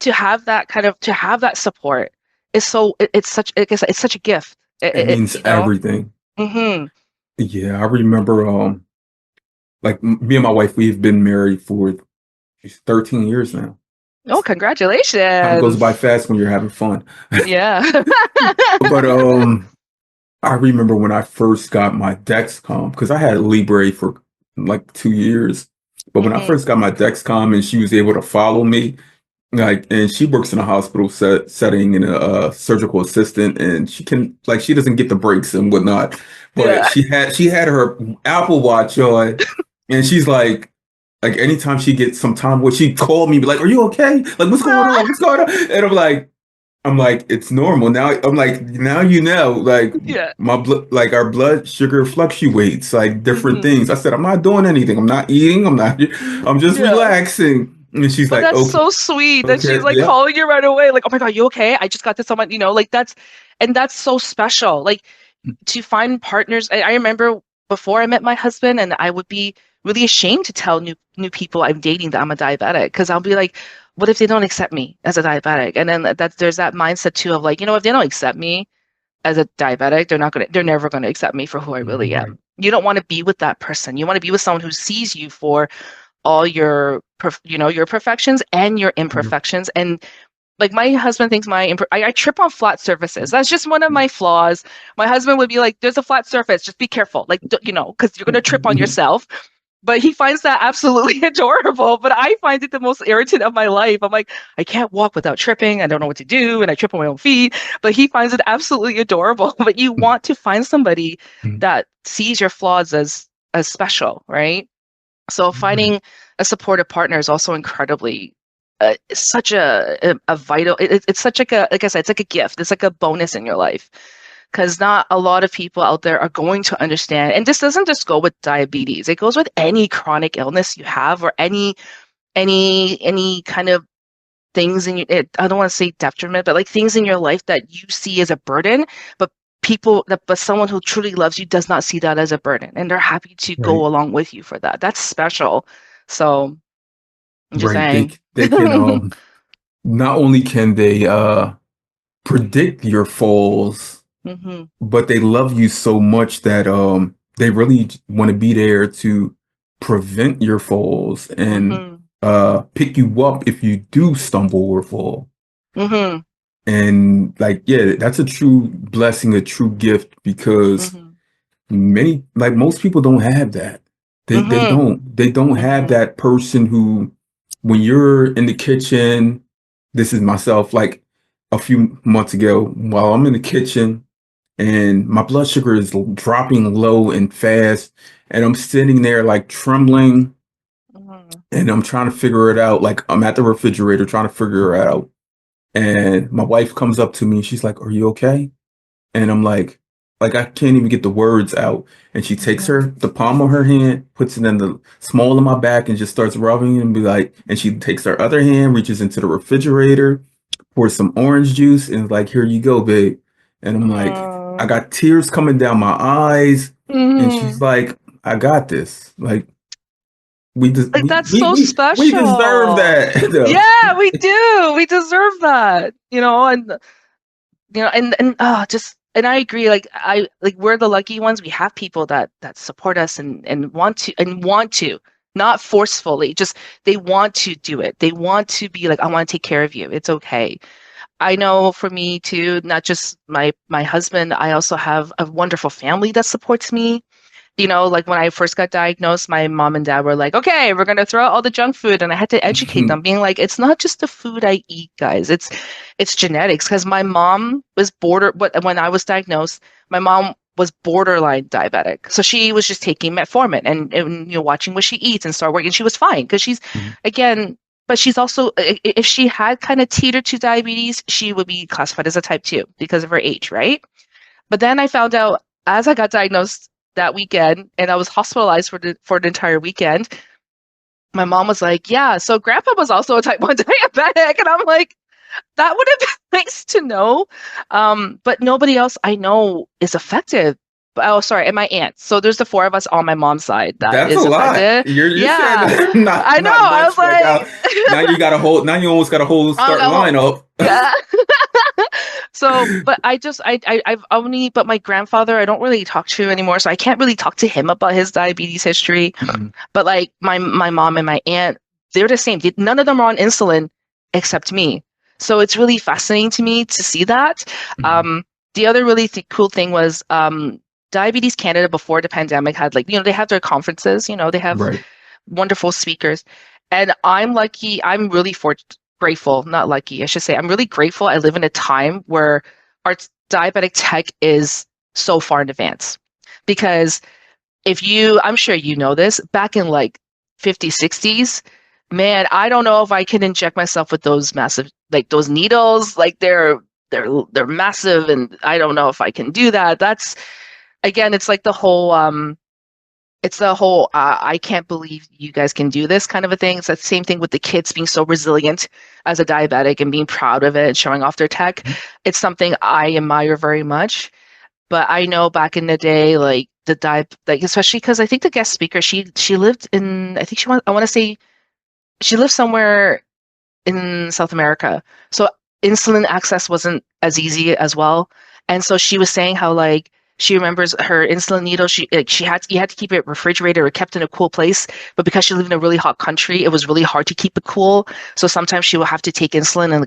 to have that support is it's such a gift. It means everything. Mm-hmm. Yeah, I remember, like me and my wife, we've been married for 13 years now. Oh, congratulations. Time goes by fast when you're having fun. Yeah. But I remember when I first got my Dexcom, because I had Libre for like 2 years. But when I first got my Dexcom and she was able to follow me, like, and she works in a hospital setting and a surgical assistant, and she doesn't get the breaks and whatnot. But she had her Apple Watch on, and she's like anytime she gets some time, she called me, be like, "Are you okay? Like, what's going on? What's going on?" And I'm like, it's normal now. I'm like, now like my blood, like our blood sugar fluctuates, like different things. I said, I'm not doing anything. I'm not eating. I'm just relaxing. And she's like, that's so sweet that she's like calling you right away. Like, oh my God, you okay? I just got this on my, like that's so special. Like to find partners. I remember before I met my husband, and I would be really ashamed to tell new people I'm dating that I'm a diabetic, because I'll be like, what if they don't accept me as a diabetic? And then there's that mindset too of like, if they don't accept me as a diabetic, they're never going to accept me for who I really am. You don't want to be with that person. You want to be with someone who sees you for all your perfections and your imperfections. And like my husband thinks I trip on flat surfaces. That's just one of my flaws. My husband would be like, there's a flat surface, just be careful. Like, because you're going to trip on yourself. But he finds that absolutely adorable. But I find it the most irritant of my life. I'm like, I can't walk without tripping. I don't know what to do, and I trip on my own feet. But he finds it absolutely adorable. But you want to find somebody that sees your flaws as special, right? So finding a supportive partner is also incredibly such a vital. It's such like I said, it's like a gift. It's like a bonus in your life because not a lot of people out there are going to understand. And this doesn't just go with diabetes; it goes with any chronic illness you have or any kind of things in your. I don't want to say detriment, but like things in your life that you see as a burden, but but someone who truly loves you does not see that as a burden, and they're happy to go along with you for that. That's special. So I'm just saying. They can not only can they predict your falls, but they love you so much that they really want to be there to prevent your falls and pick you up if you do stumble or fall. And like, yeah, that's a true blessing, a true gift, because most people don't have that. They don't have that person who, when you're in the kitchen, this is myself, like a few months ago, while I'm in the kitchen and my blood sugar is dropping low and fast, and I'm sitting there like trembling, and I'm trying to figure it out. Like I'm at the refrigerator trying to figure it out. And my wife comes up to me and she's like, "Are you okay?" And I'm like I can't even get the words out. And she takes the palm of her hand, puts it in the small of my back, and just starts rubbing it and be like, and she takes her other hand, reaches into the refrigerator, pours some orange juice, and is like, "Here you go, babe." And I'm like, I got tears coming down my eyes. And she's like, "I got this." Like, that's so special. We deserve that. Yeah, we do. We deserve that. And I agree. Like we're the lucky ones. We have people that support us and want to, not forcefully, just they want to do it. They want to be like, I want to take care of you. It's okay. I know for me too, not just my husband, I also have a wonderful family that supports me. Like when I first got diagnosed, my mom and dad were like, okay, we're going to throw out all the junk food. And I had to educate them, being like, it's not just the food I eat, guys. It's genetics. Because my mom was when I was diagnosed, my mom was borderline diabetic. So she was just taking metformin and watching what she eats and start working. And she was fine because she's, again, but she's also, if she had kind of teetered to diabetes, she would be classified as a type 2 because of her age, right? But then I found out as I got diagnosed that weekend and I was hospitalized for the entire weekend, my mom was like, yeah, so grandpa was also a type 1 diabetic. And I'm like, that would have been nice to know. But nobody else I know is affected. Oh, sorry, and my aunt. So there's the 4 of us on my mom's side that is affected. You're not, I know. I was like, now you almost got a whole starting lineup. Yeah. So, but I've only, but my grandfather, I don't really talk to anymore. So I can't really talk to him about his diabetes history. But like my mom and my aunt, they're the same. None of them are on insulin except me. So it's really fascinating to me to see that. The other really cool thing was, Diabetes Canada before the pandemic had they have their conferences, they have wonderful speakers. And I'm lucky, I'm really grateful, not lucky, I should say. I'm really grateful I live in a time where our diabetic tech is so far in advance. Because I'm sure you know this, back in 50s, 60s, man, I don't know if I can inject myself with those massive, those needles, they're massive, and I don't know if I can do that. That's, again, it's the whole, I can't believe you guys can do this kind of a thing. It's that same thing with the kids being so resilient as a diabetic and being proud of it and showing off their tech. It's something I admire very much. But I know back in the day, especially because I think the guest speaker, she lived in, I want to say she lived somewhere in South America. So insulin access wasn't as easy as well. And so she was saying how she remembers her insulin needle. You had to keep it refrigerated or kept in a cool place. But because she lived in a really hot country, it was really hard to keep it cool. So sometimes she would have to take insulin in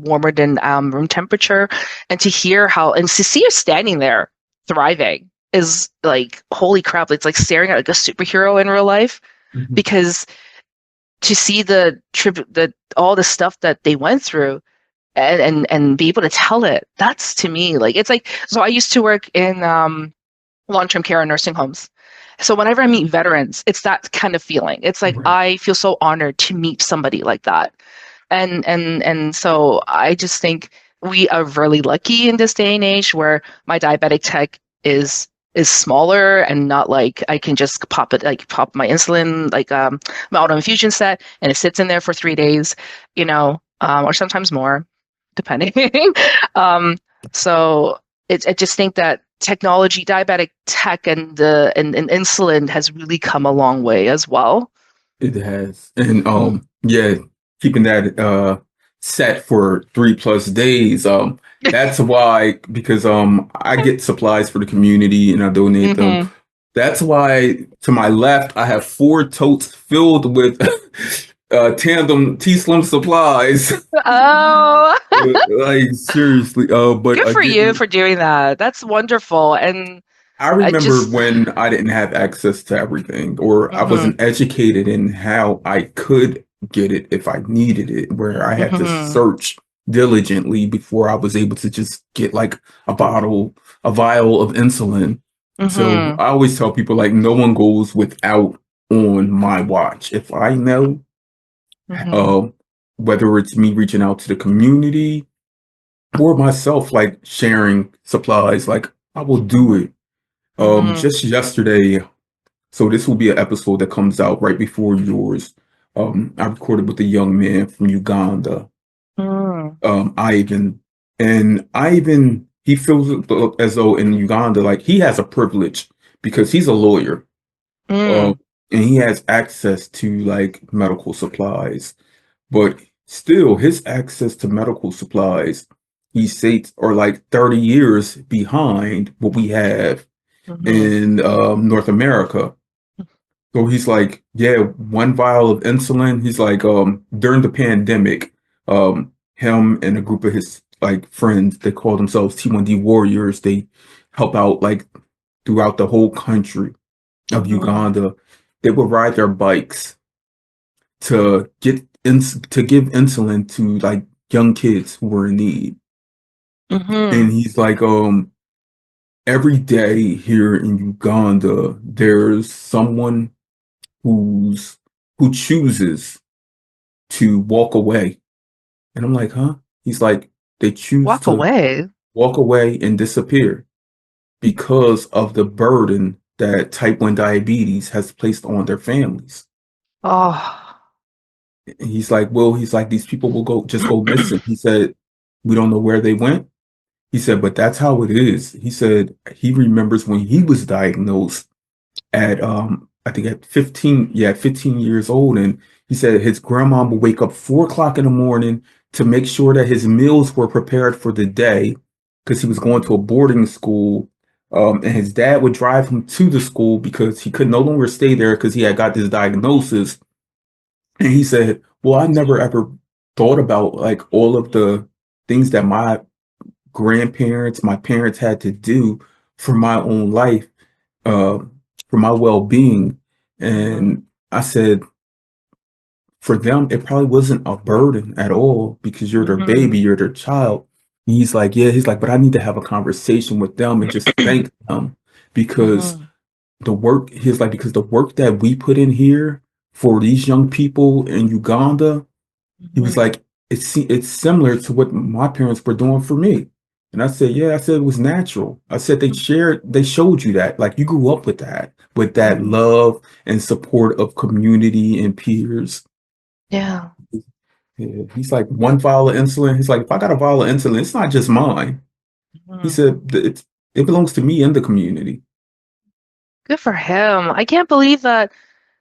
warmer than room temperature. And to hear and to see her standing there thriving, is like, holy crap, it's like staring at like a superhero in real life, because to see all the stuff that they went through, and be able to tell it, that's, to me, like, it's like, so I used to work in long-term care and nursing homes. So whenever I meet veterans, it's that kind of feeling. It's like, Right. I feel so honored to meet somebody like that. And so I just think we are really lucky in this day and age where my diabetic tech is smaller, and not like I can just pop my insulin, like my auto infusion set, and it sits in there for 3 days, or sometimes more, depending. um, so I just think that technology, diabetic tech, and insulin has really come a long way as well. It has. And Mhm. yeah, keeping that set for 3+ days. That's why, because I get supplies for the community and I donate them. Mhm. That's why to my left I have 4 totes filled with tandem T Slim supplies. Oh, Like seriously. But good for you again, for doing that. That's wonderful. And I I remember just, when I didn't have access to everything, or I mhm, wasn't educated in how I could get it if I needed it, where I had to mhm, search diligently before I was able to just get like a vial of insulin. So mhm, I always tell people like no one goes without on my watch. If I know, mhm, uh, whether it's me reaching out to the community or myself, like sharing supplies, like I will do it. mhm, Just yesterday, so this will be an episode that comes out right before yours. I recorded with a young man from Uganda, mhm, Ivan, and Ivan, he feels as though in Uganda, like he has a privilege because he's a lawyer, um, mhm, and he has access to like medical supplies, but still his access to medical supplies, he states, are like 30 years behind what we have mhm, in North America. So he's like, yeah, 1 vial of insulin. He's like, during the pandemic, him and a group of his like friends, they call themselves T1D warriors. They help out like throughout the whole country of mhm, Uganda. They would ride their bikes to give insulin to like young kids who were in need. And mhm, he's like, every day here in Uganda, there's someone who's who chooses to walk away. And I'm like, huh? He's like, they choose walk to away. walk away and disappear because of the burden that type 1 diabetes has placed on their families. Oh. And he's like, well, he's like, these people will go missing. He said, we don't know where they went. He said, but that's how it is. He said he remembers when he was diagnosed at I think at 15, yeah, 15 years old. And he said his grandma would wake up 4 o'clock in the morning to make sure that his meals were prepared for the day because he was going to a boarding school. And his dad would drive him to the school because he could no longer stay there because he had got this diagnosis. And he said, well, I never ever thought about like all of the things that my grandparents, my parents had to do for my own life, uh, for my well-being. Mhm, And I said, for them, it probably wasn't a burden at all because you're their baby, mhm, you're their child. And he's like, yeah, he's like, but I need to have a conversation with them and just thank them because mhm, because the work that we put in here for these young people in Uganda, he was mhm, like, it's similar to what my parents were doing for me. And I said, yeah, I said it was natural. I said they showed you that. Like you grew up with that mhm. love and support of community and peers. Yeah. Yeah. He's like 1 vial of insulin. He's like, if I got a vial of insulin, it's not just mine. He Mhm. said it belongs to me and the community. Good for him. I can't believe that.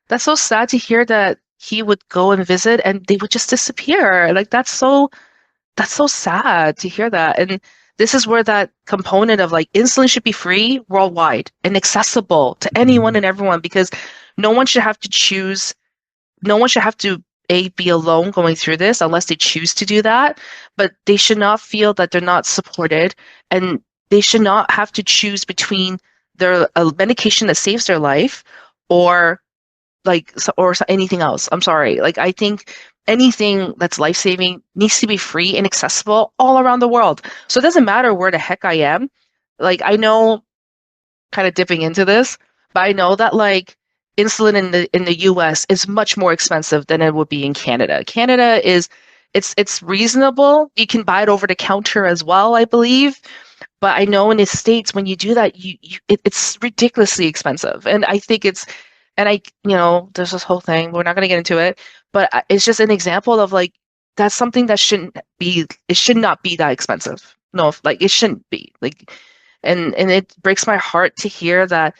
That's so sad to hear that he would go and visit and they would just disappear. Like, that's so sad to hear that. And this is where that component of like insulin should be free worldwide and accessible to anyone Mhm. and everyone, because no one should have to choose, no one should have to be alone going through this unless they choose to do that. But they should not feel that they're not supported, and they should not have to choose between they're a medication that saves their life, or anything else. I'm sorry. Like, I think anything that's life-saving needs to be free and accessible all around the world. So it doesn't matter where the heck I am. Like, I know, kind of dipping into this, but I know that like insulin in the US is much more expensive than it would be in Canada. Canada is it's reasonable. You can buy it over the counter as well, I believe. But I know in the States, when you do that, it's ridiculously expensive. And I think there's this whole thing. We're not going to get into it, but it's just an example of like, that's something that it should not be that expensive. No, like it shouldn't be like, and it breaks my heart to hear that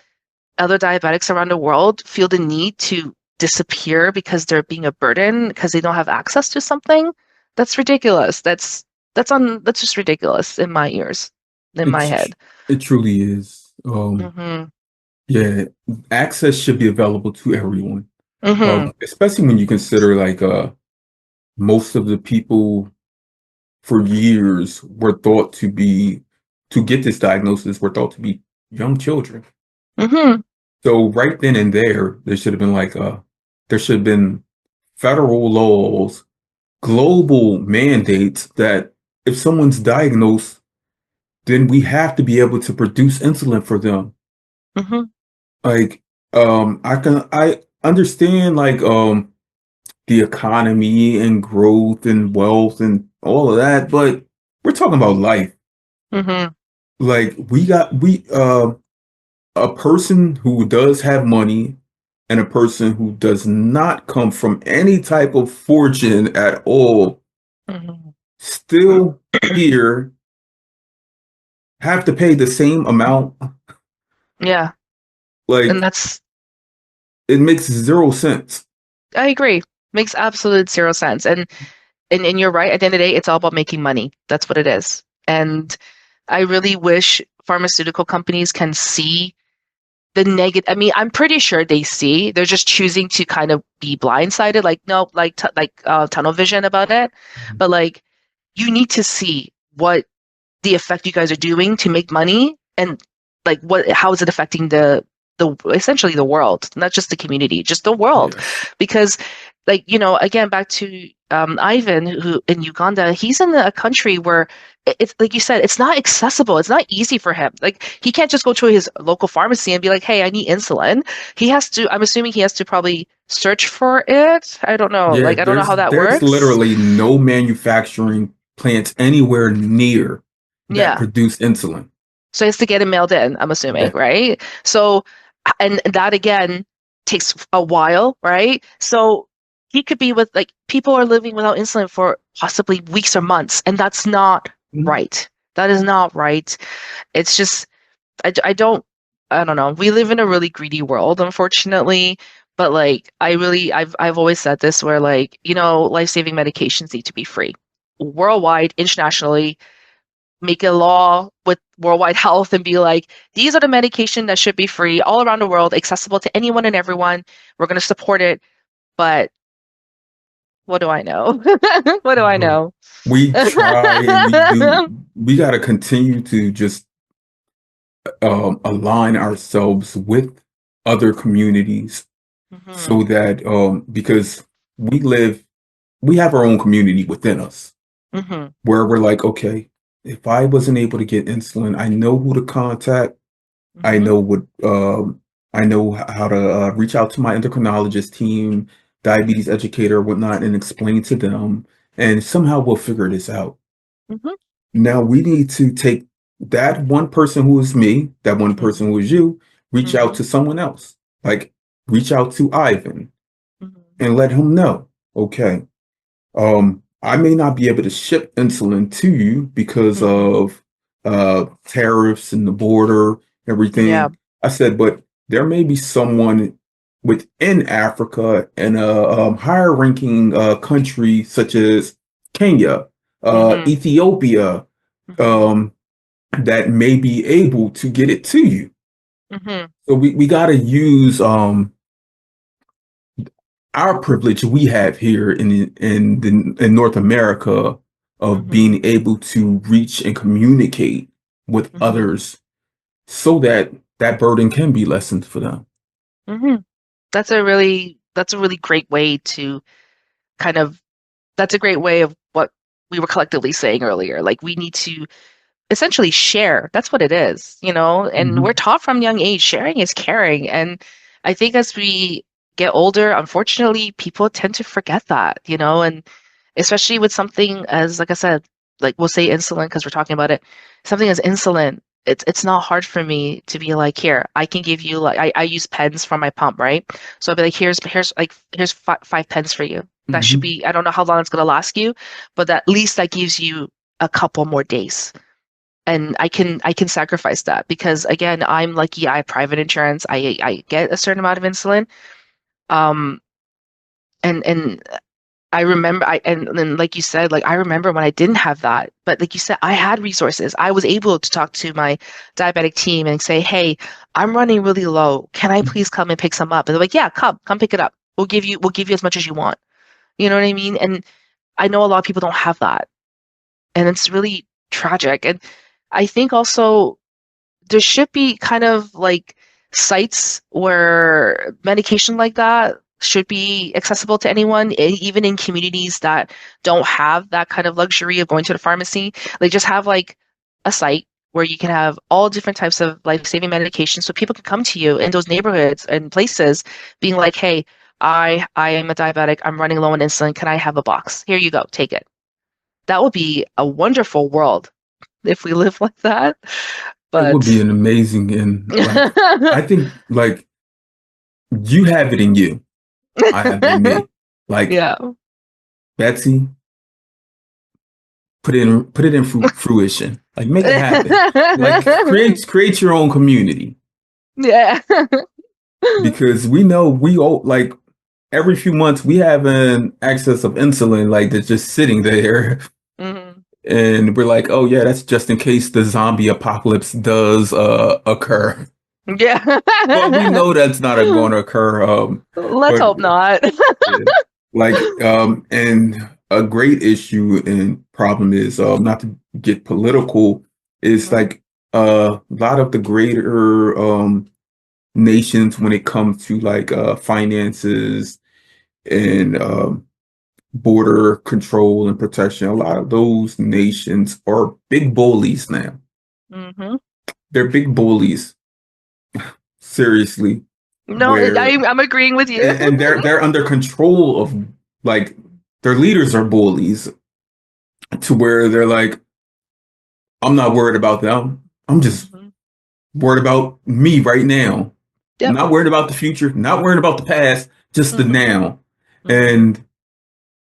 other diabetics around the world feel the need to disappear because they're being a burden because they don't have access to something. That's ridiculous. That's just ridiculous in my ears, in my head. It truly is. Mm-hmm. Yeah, access should be available to everyone. Mm-hmm. Especially when you consider like most of the people for years were thought to get this diagnosis were thought to be young children. Mm-hmm. So right then and there should have been there should have been federal laws, global mandates that if someone's diagnosed, then we have to be able to produce insulin for them. Mm-hmm. Like, I understand the economy and growth and wealth and all of that, but we're talking about life. Mm-hmm. Like a person who does have money and a person who does not come from any type of fortune at all Mm-hmm. still here have to pay the same amount. Yeah. Like, And it makes zero sense. I agree. Makes absolute zero sense. And you're right, at the end of the day, it's all about making money. That's what it is. And I really wish pharmaceutical companies can see the negative. I mean, I'm pretty sure they see. They're just choosing to kind of be blindsided, like no, tunnel vision about it. But like, you need to see what the effect you guys are doing to make money, and like how is it affecting the essentially the world, not just the community, just the world. Yes. Because like, again, back to Ivan, who in Uganda, he's in a country where it's like you said, it's not accessible. It's not easy for him. Like, he can't just go to his local pharmacy and be like, hey, I need insulin. I'm assuming he has to probably search for it. I don't know. Yeah, Like, I don't know how that there's works. literally no manufacturing plants anywhere near that Yeah. produce insulin. So he has to get it mailed in, I'm assuming, Yeah. right? So, and that again takes a while, right? So he could be with, like, people are living without insulin for possibly weeks or months, and that's not right. That is not right. It's just, I don't know. We live in a really greedy world, unfortunately. But like, I've always said this, where like, life-saving medications need to be free, worldwide, internationally. Make a law with worldwide health and be like, these are the medication that should be free all around the world, accessible to anyone and everyone. We're going to support it. But what do I know? What do I know? We try and we do. We got to continue to just align ourselves with other communities so that because we have our own community within us where we're like, okay, if I wasn't able to get insulin, I know who to contact. I know I know how to reach out to my endocrinologist team, diabetes educator, whatnot, and explain to them, and somehow we'll figure this out. Now we need to take that one person who is me, that one person who is you, reach out to someone else. Like, reach out to Ivan and let him know, okay, I may not be able to ship insulin to you because of tariffs and the border, everything. Yeah. I said, but there may be someone within Africa in a higher ranking country such as Kenya, Ethiopia, that may be able to get it to you. So we got to use our privilege we have here in North America of being able to reach and communicate with others so that that burden can be lessened for them. Mm-hmm. That's a really great way to kind of, that's a great way of what we were collectively saying earlier. Like, we need to essentially share. That's what it is, and we're taught from young age, sharing is caring. And I think as we get older, unfortunately, people tend to forget that, and especially with something as, like I said, like we'll say insulin because we're talking about it, something as insulin. It's not hard for me to be like, here, I can give you, like, I use pens for my pump, right? So I'll be like, here's five pens for you. That should be, I don't know how long it's gonna last you, but at least that gives you a couple more days. And I can sacrifice that because, again, I'm lucky. I have private insurance. I get a certain amount of insulin. Um, and I remember, and then, like you said, like, I remember when I didn't have that, but like you said, I had resources. I was able to talk to my diabetic team and say, hey, I'm running really low. Can I please come and pick some up? And they're like, yeah, come pick it up. We'll give you as much as you want. You know what I mean? And I know a lot of people don't have that, and it's really tragic. And I think also there should be kind of like sites where medication like that should be accessible to anyone, even in communities that don't have that kind of luxury of going to the pharmacy. Like, just have like a site where you can have all different types of life-saving medications so people can come to you in those neighborhoods and places being like, hey, I am a diabetic, I'm running low on insulin, can I have a box? Here you go, take it. That would be a wonderful world if we live like that. It would But be an amazing, and like, I think, like, you have it in you. I have it in me. Like, yeah. Betsy, put it in fruition. Like, make it happen. Like, create your own community. Yeah. Because we know we all, like, every few months we have an excess of insulin, like, that's just sitting there. hmm And we're like, oh yeah, that's just in case the zombie apocalypse does occur. Yeah. But we know that's not going to occur. Let's But hope not. yeah, like, and a great issue and problem is, not to get political, is like a lot of the greater nations, when it comes to like finances and border control and protection, a lot of those nations are big bullies now. hmm They're big bullies, seriously. No, Where I'm agreeing with you. and they're under control of, like, their leaders are bullies, to where they're like, I'm not worried about them. I'm just hmm worried about me right now. Yep. Not worried about the future, not worried about the past, just the hmm now. hmm And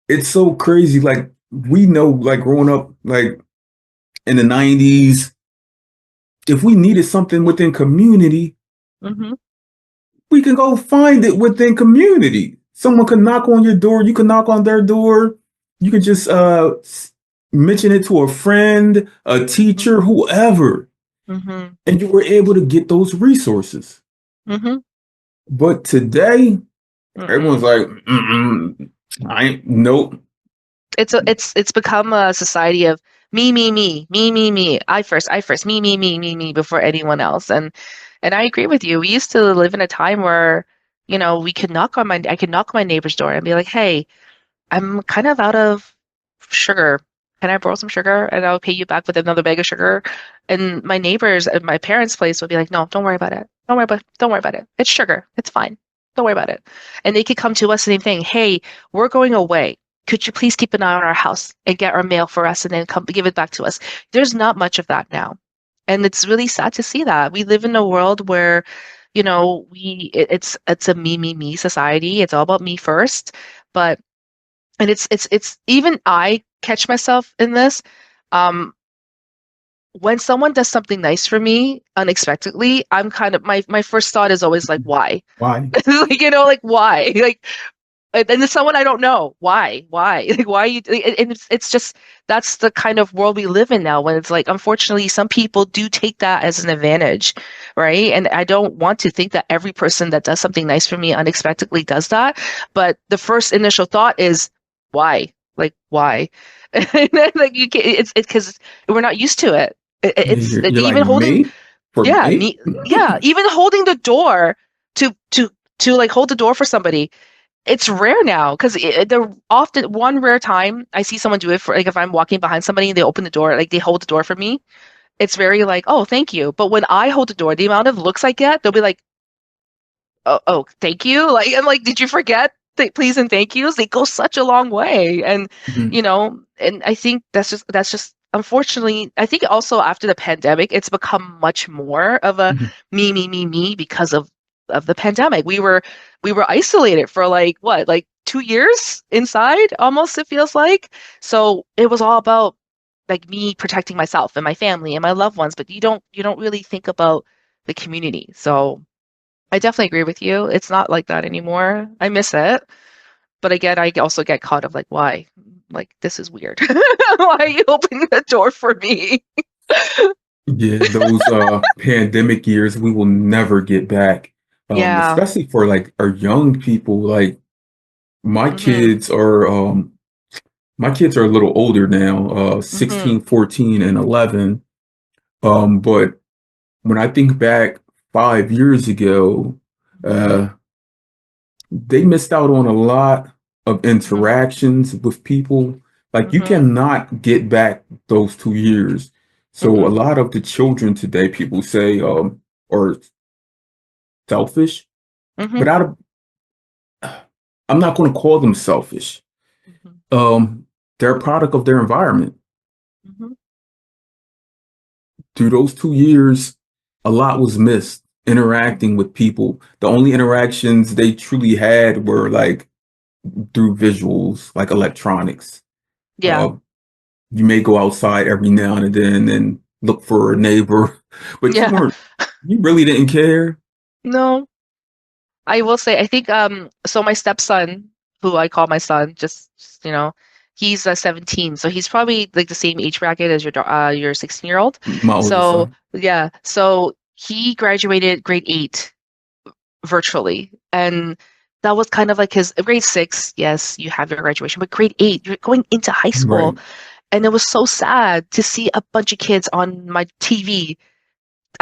it's so crazy. Like, we know, like, growing up, like, in the 90s, if we needed something within community, hmm we can go find it within community. Someone could knock on your door, you can knock on their door, you could just mention it to a friend, a teacher, whoever, hmm and you were able to get those resources. hmm But today, everyone's Mm-mm. like, mm-mm, I ain't, nope. It's become a society of me, me, me, me, me, me. I first, me, me, me, me, me before anyone else. And I agree with you. We used to live in a time where, I could knock on my neighbor's door and be like, hey, I'm kind of out of sugar. Can I borrow some sugar? And I'll pay you back with another bag of sugar. And my neighbors at my parents' place would be like, no, don't worry about it. Don't worry about it. It's sugar. It's fine. Don't worry about it. And they could come to us, same thing. Hey, we're going away. Could you please keep an eye on our house and get our mail for us and then come give it back to us? There's not much of that now. And it's really sad to see that. We live in a world where, it's a me, me, me society. It's all about me first. But and it's even I catch myself in this. Um, when someone does something nice for me unexpectedly, I'm kind of my first thought is always like, why? Why? Like, like, why? Like, and it's someone I don't know. Why? Like, why you? And it's just, that's the kind of world we live in now. When it's like, unfortunately, some people do take that as an advantage, right? And I don't want to think that every person that does something nice for me unexpectedly does that. But the first initial thought is, why? Like, why? And then, like, you can, it's because we're not used to it. It's You're like, even holding. me? For Yeah, me, yeah, even holding the door to like hold the door for somebody. It's rare now because the often one rare time I see someone do it for like if I'm walking behind somebody and they open the door, like they hold the door for me. It's very like, oh, thank you. But when I hold the door, the amount of looks I get, they'll be like, oh, thank you. Like, I'm like, did you forget the please and thank yous? They go such a long way. And, Mhm, and I think that's just unfortunately, I think also after the pandemic, it's become much more of a mhm. me because of the pandemic. We were isolated for like what, like 2 years inside almost it feels like. So it was all about like me protecting myself and my family and my loved ones, but you don't really think about the community. So I definitely agree with you. It's not like that anymore. I miss it. But again, I also get caught of like, why? Like, this is weird. Why are you opening the door for me? Yeah, those pandemic years we will never get back. Yeah. Especially for like our young people. Like my Mm-hmm. kids are my kids are a little older now, Mm-hmm. 16, 14, and 11. But when I think back 5 years ago, uh, they missed out on a lot of Mm-hmm. interactions with people. Like you Mm-hmm. cannot get back those 2 years. So a Mm-mm. lot of the children today, people say, are selfish, Mm-hmm. but I'm not going to call them selfish. Mm-hmm. They're a product of their environment. Mm-hmm. Through those 2 years, a lot was missed interacting with people. The only interactions they truly had were like through visuals, like electronics. Yeah. Uh, you may go outside every now and then and look for a neighbor, but Yeah. you really didn't care. No. I will say, I think so my stepson, who I call my son, he's 17, so he's probably like the same age bracket as your 16-year-old. My oldest So son. yeah, so he graduated grade 8 virtually, and that was kind of like his grade 6. Yes, you have your graduation, but grade 8, you're going into high school, Right. and it was so sad to see a bunch of kids on my TV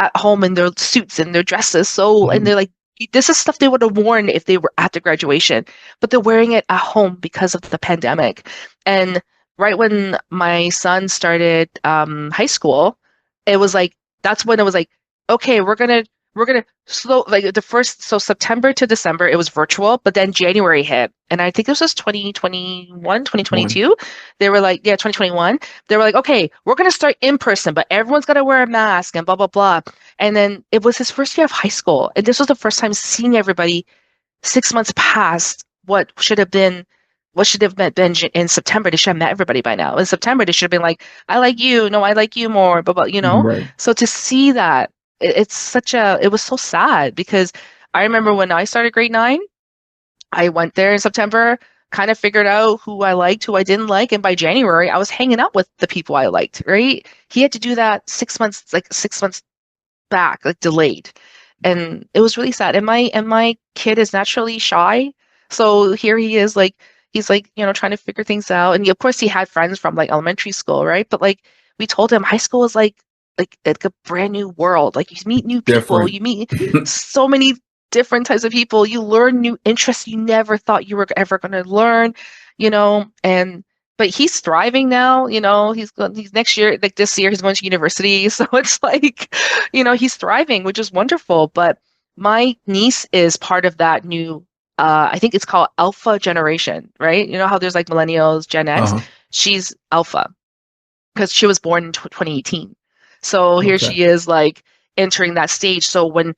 at home in their suits and their dresses. So, and they're Mhm. like, this is stuff they would have worn if they were at the graduation, but they're wearing it at home because of the pandemic. And right when my son started high school, it was like, that's when it was like, okay, we're gonna slow like the first so September to December it was virtual, but then January hit. And I think this was 2021, One. 2022. They were like, yeah, 2021. They were like, okay, we're gonna start in person, but everyone's gotta wear a mask and blah blah blah. And then it was his first year of high school, and this was the first time seeing everybody 6 months past what should have been in September. They should have met everybody by now. In September, they should have been like, I like you, no, I like you more, blah. Right. So to see that, it was so sad because I remember when I started grade 9, I went there in September, kind of figured out who I liked, who I didn't like, and by January, I was hanging out with the people I liked, right? He had to do that 6 months, like 6 months back, like delayed. And it was really sad. And my kid is naturally shy. So here he is, like he's like, trying to figure things out. And of course he had friends from like elementary school, right? But like we told him high school is like a brand new world. Like you meet new people, Different. you meet so many different types of people, you learn new interests you never thought you were ever going to learn, and but he's thriving now, he's next year, like this year, he's going to university. So it's like, he's thriving, which is wonderful. But my niece is part of that new, I think it's called Alpha generation, right? You know how there's like millennials, Gen X? Uh-huh. She's Alpha because she was born in 2018. So here Okay. she is like entering that stage. So when,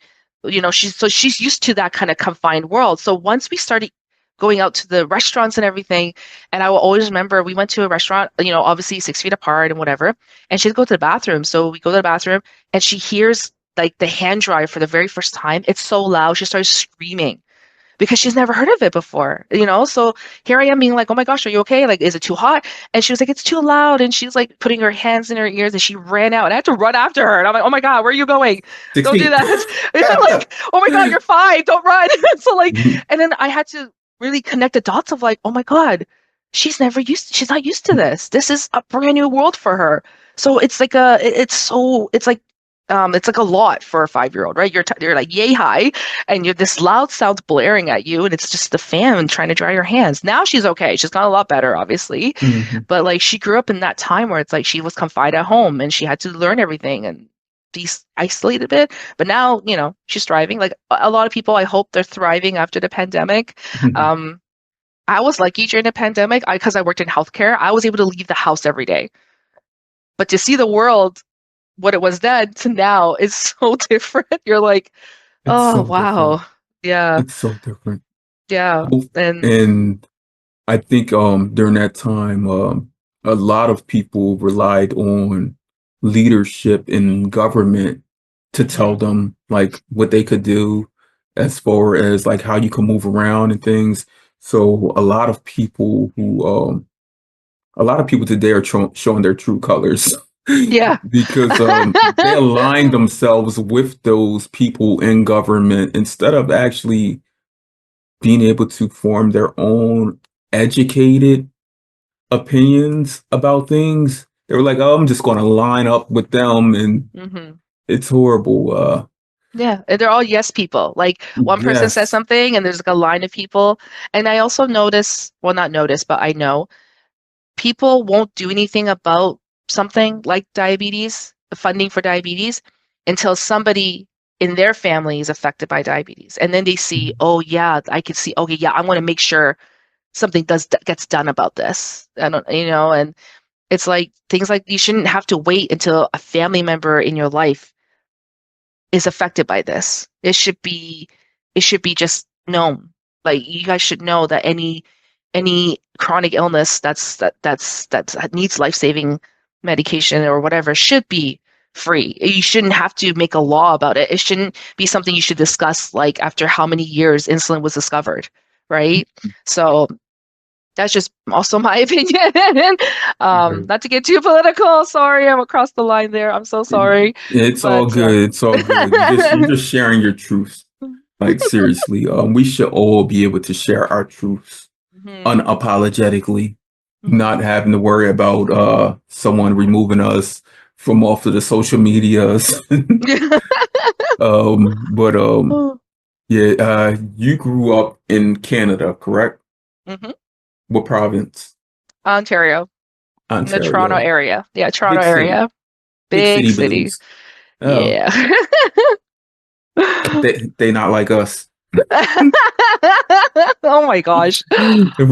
she's used to that kind of confined world. So once we started going out to the restaurants and everything, and I will always remember we went to a restaurant, obviously 6 feet apart and whatever, and she'd go to the bathroom. So we go to the bathroom and she hears like the hand dryer for the very first time. It's so loud. She starts screaming because she's never heard of it before, So here I am being like, oh my gosh, are you okay? Like, is it too hot? And she was like, it's too loud. And she's like putting her hands in her ears and she ran out and I had to run after her. And I'm like, oh my God, where are you going? Six Don't do feet. that. It's like, oh my God, you're fine. Don't run. So like, and then I had to really connect the dots of like, oh my God, she's not used to this. This is a brand new world for her. So it's like it's like it's like a lot for a 5-year-old, right? You're like yay high, and you're this loud sound blaring at you, and it's just the fan trying to dry your hands. Now she's okay. She's gotten a lot better, obviously, Mhm. but like she grew up in that time where it's like she was confined at home and she had to learn everything and be isolated a bit. But now, she's thriving. Like a lot of people, I hope they're thriving after the pandemic. Um, I was lucky during the pandemic, because I worked in healthcare. I was able to leave the house every day, but to see the world what it was then to now is so different. You're like, It's oh so different. wow. Yeah. It's so different. Yeah. And And I think during that time, a lot of people relied on leadership in government to tell mhm. them like what they could do as far as like how you can move around and things. So a lot of people today are showing their true colors Yeah. because they align themselves with those people in government instead of actually being able to form their own educated opinions about things. They were like, "Oh, I'm just going to line up with them," and hmm it's horrible. Yeah. And they're all yes people. Like one person says Yes. something and there's like a line of people. And I also notice, well, not notice, but I know people won't do anything about something like diabetes, the funding for diabetes, until somebody in their family is affected by diabetes. And then they see, oh yeah, I can see, okay, yeah, I want to make sure something gets done about this. I don't, and it's like things like you shouldn't have to wait until a family member in your life is affected by this. It should be just known. Like you guys should know that any chronic illness that needs life-saving medication or whatever should be free. You shouldn't have to make a law about it. It shouldn't be something you should discuss like after how many years insulin was discovered, right? So that's just also my opinion. Right. Not to get too political. Sorry, I'm across the line there. I'm so sorry. It's all But good. It's all good. You're just sharing your truth. Like seriously, we should all be able to share our truths Mhm, unapologetically, not mhm. having to worry about someone removing us from off of the social medias. But Oh. yeah, you grew up in Canada, correct? Mhm. What province? Ontario, in the Toronto Ontario. area. Yeah, Toronto Big city. area. Big Big city city. blues. Oh, Yeah. they not like us. Oh my gosh.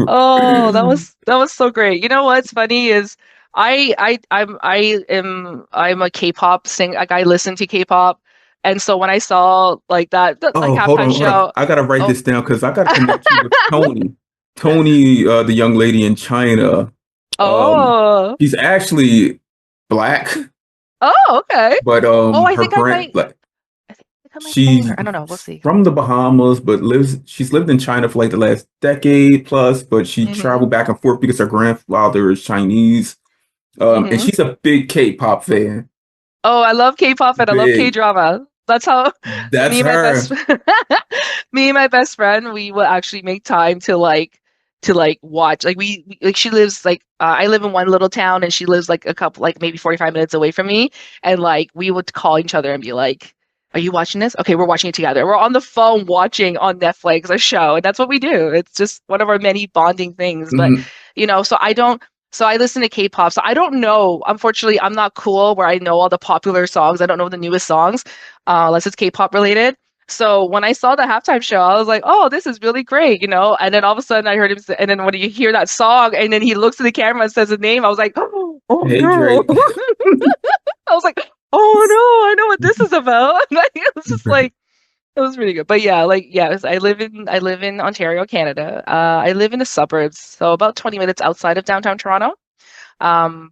Oh, that was so great. You know what's funny is I'm a K-pop sing like I listen to K-pop, and so when I saw like that like Oh, hold halftime on, hold on. show, I gotta write oh this down because I gotta connect you with Tony. Tony, the young lady in China. Um, oh she's actually black, oh okay. but Oh, I her think I brand might like I might follow she's her. I don't know. We'll see. from the Bahamas, but she's lived in China for like the last decade plus, but she hmm traveled back and forth because her grandfather is Chinese. And hmm she's a big K-pop fan. Oh, I love K-pop and I love Big. K-drama. That's how That's me and my best her. me and my best friend, we will actually make time to like watch. Like like she lives like I live in one little town and she lives like a couple like maybe 45 minutes away from me, and like we would call each other and be like, "Are you watching this? Okay, we're watching it together." We're on the phone watching on Netflix a show, and that's what we do. It's just one of our many bonding things. But Mhm. so I listen to K-pop. So I don't know. Unfortunately, I'm not cool where I know all the popular songs. I don't know the newest songs, unless it's K-pop related. So when I saw the halftime show, I was like, "Oh, this is really great." And then all of a sudden, I heard him say, and then when you hear that song, and then he looks at the camera and says his name, I was like, "Oh Hey, no!" Drake. I was like, "Oh no, I know what this is about." Like, it was just like it was really good. But yeah, like yes, I live in Ontario, Canada. I live in the suburbs, so about 20 minutes outside of downtown Toronto.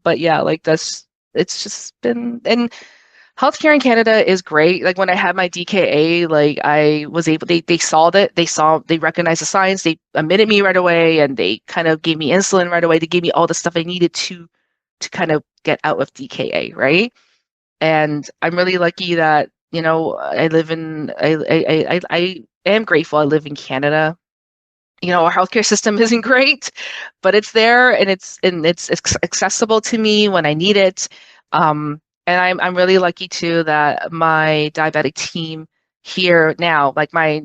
But yeah, like that's it's just been and healthcare in Canada is great. Like when I had my DKA, like I was able they saw that they recognized the science, they admitted me right away and they kind of gave me insulin right away. They gave me all the stuff I needed to kind of get out of DKA, right? And I'm really lucky that, I live in I am grateful I live in Canada. Our healthcare system isn't great, but it's there and it's accessible to me when I need it. And I'm really lucky too that my diabetic team here now, like my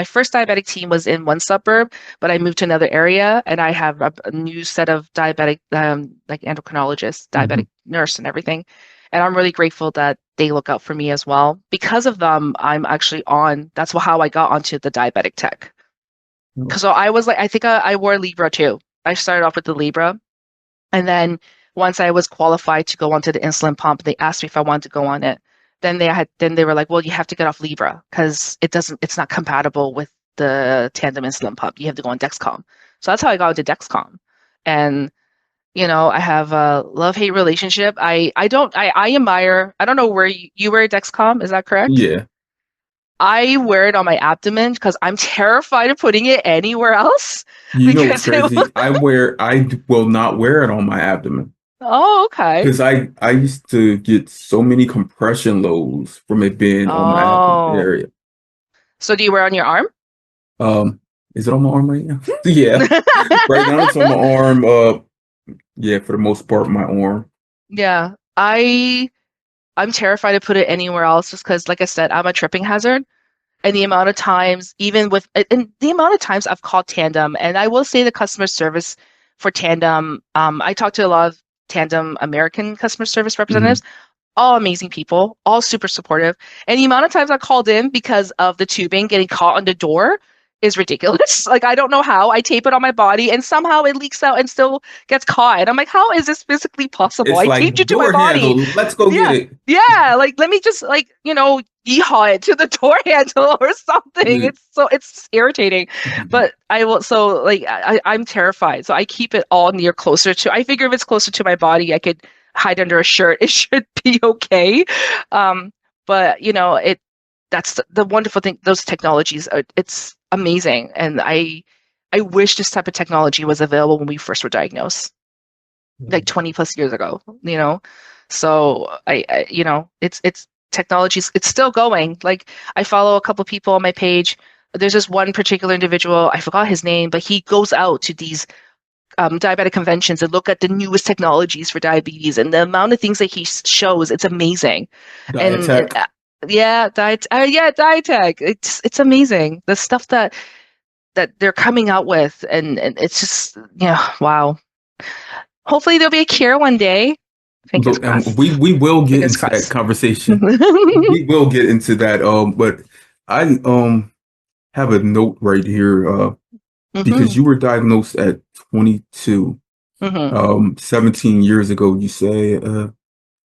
first diabetic team was in one suburb, but I moved to another area, and I have a new set of diabetic like endocrinologists, Mhm. diabetic nurse, and everything. And I'm really grateful that they look out for me as well. Because of them, I'm actually on. That's how I got onto the diabetic tech. So I was like, I think I wore Libra too. I started off with the Libra, and then once I was qualified to go onto the insulin pump, they asked me if I wanted to go on it. Then they were like, well, you have to get off Libra because it's not compatible with the tandem insulin pump. You have to go on Dexcom. So that's how I got into Dexcom. And I have a love-hate relationship. I admire, I don't know where you wear Dexcom, is that correct? Yeah. I wear it on my abdomen because I'm terrified of putting it anywhere else You know what's because it will. crazy? I will not wear it on my abdomen Oh, okay. because I used to get so many compression loads from it being on my abdomen Oh. area. So do you wear on your arm? Um, is it on my arm right now? Yeah. Right now it's on my arm. Yeah, for the most part, my arm. Yeah. I'm terrified to put it anywhere else just because, like I said, I'm a tripping hazard. And the amount of times, and the amount of times I've called Tandem, and I will say the customer service for Tandem, I talked to a lot of Tandem American customer service representatives, Mhm. all amazing people, all super supportive. And the amount of times I called in because of the tubing getting caught on the door is ridiculous. Like, I don't know how. I tape it on my body and somehow it leaks out and still gets caught. And I'm like, how is this physically possible? It's I taped like you to my door body. handle. Let's go get Yeah. it. Yeah. Like, let me just yeehaw it to the door handle or something. The- It's irritating. But I will so like I'm terrified. So I keep it all near closer to I figure if it's closer to my body, I could hide under a shirt. It should be okay. Um, but that's the wonderful thing. Those technologies, it's amazing, and I wish this type of technology was available when we first were diagnosed, like 20 plus years ago. So it's technologies. It's still going. Like I follow a couple people on my page. There's this one particular individual, I forgot his name, but he goes out to these diabetic conventions and look at the newest technologies for diabetes, and the amount of things that he shows, it's amazing. And Diatech. yeah, dietech, it's amazing the stuff that they're coming out with, and it's just wow. Hopefully there'll be a cure one day. Fingers Look, crossed. we will get Fingers into that crossed. conversation. We will get into that. But I have a note right here. Because Hmm. you were diagnosed at 22, Hmm. 17 years ago. You say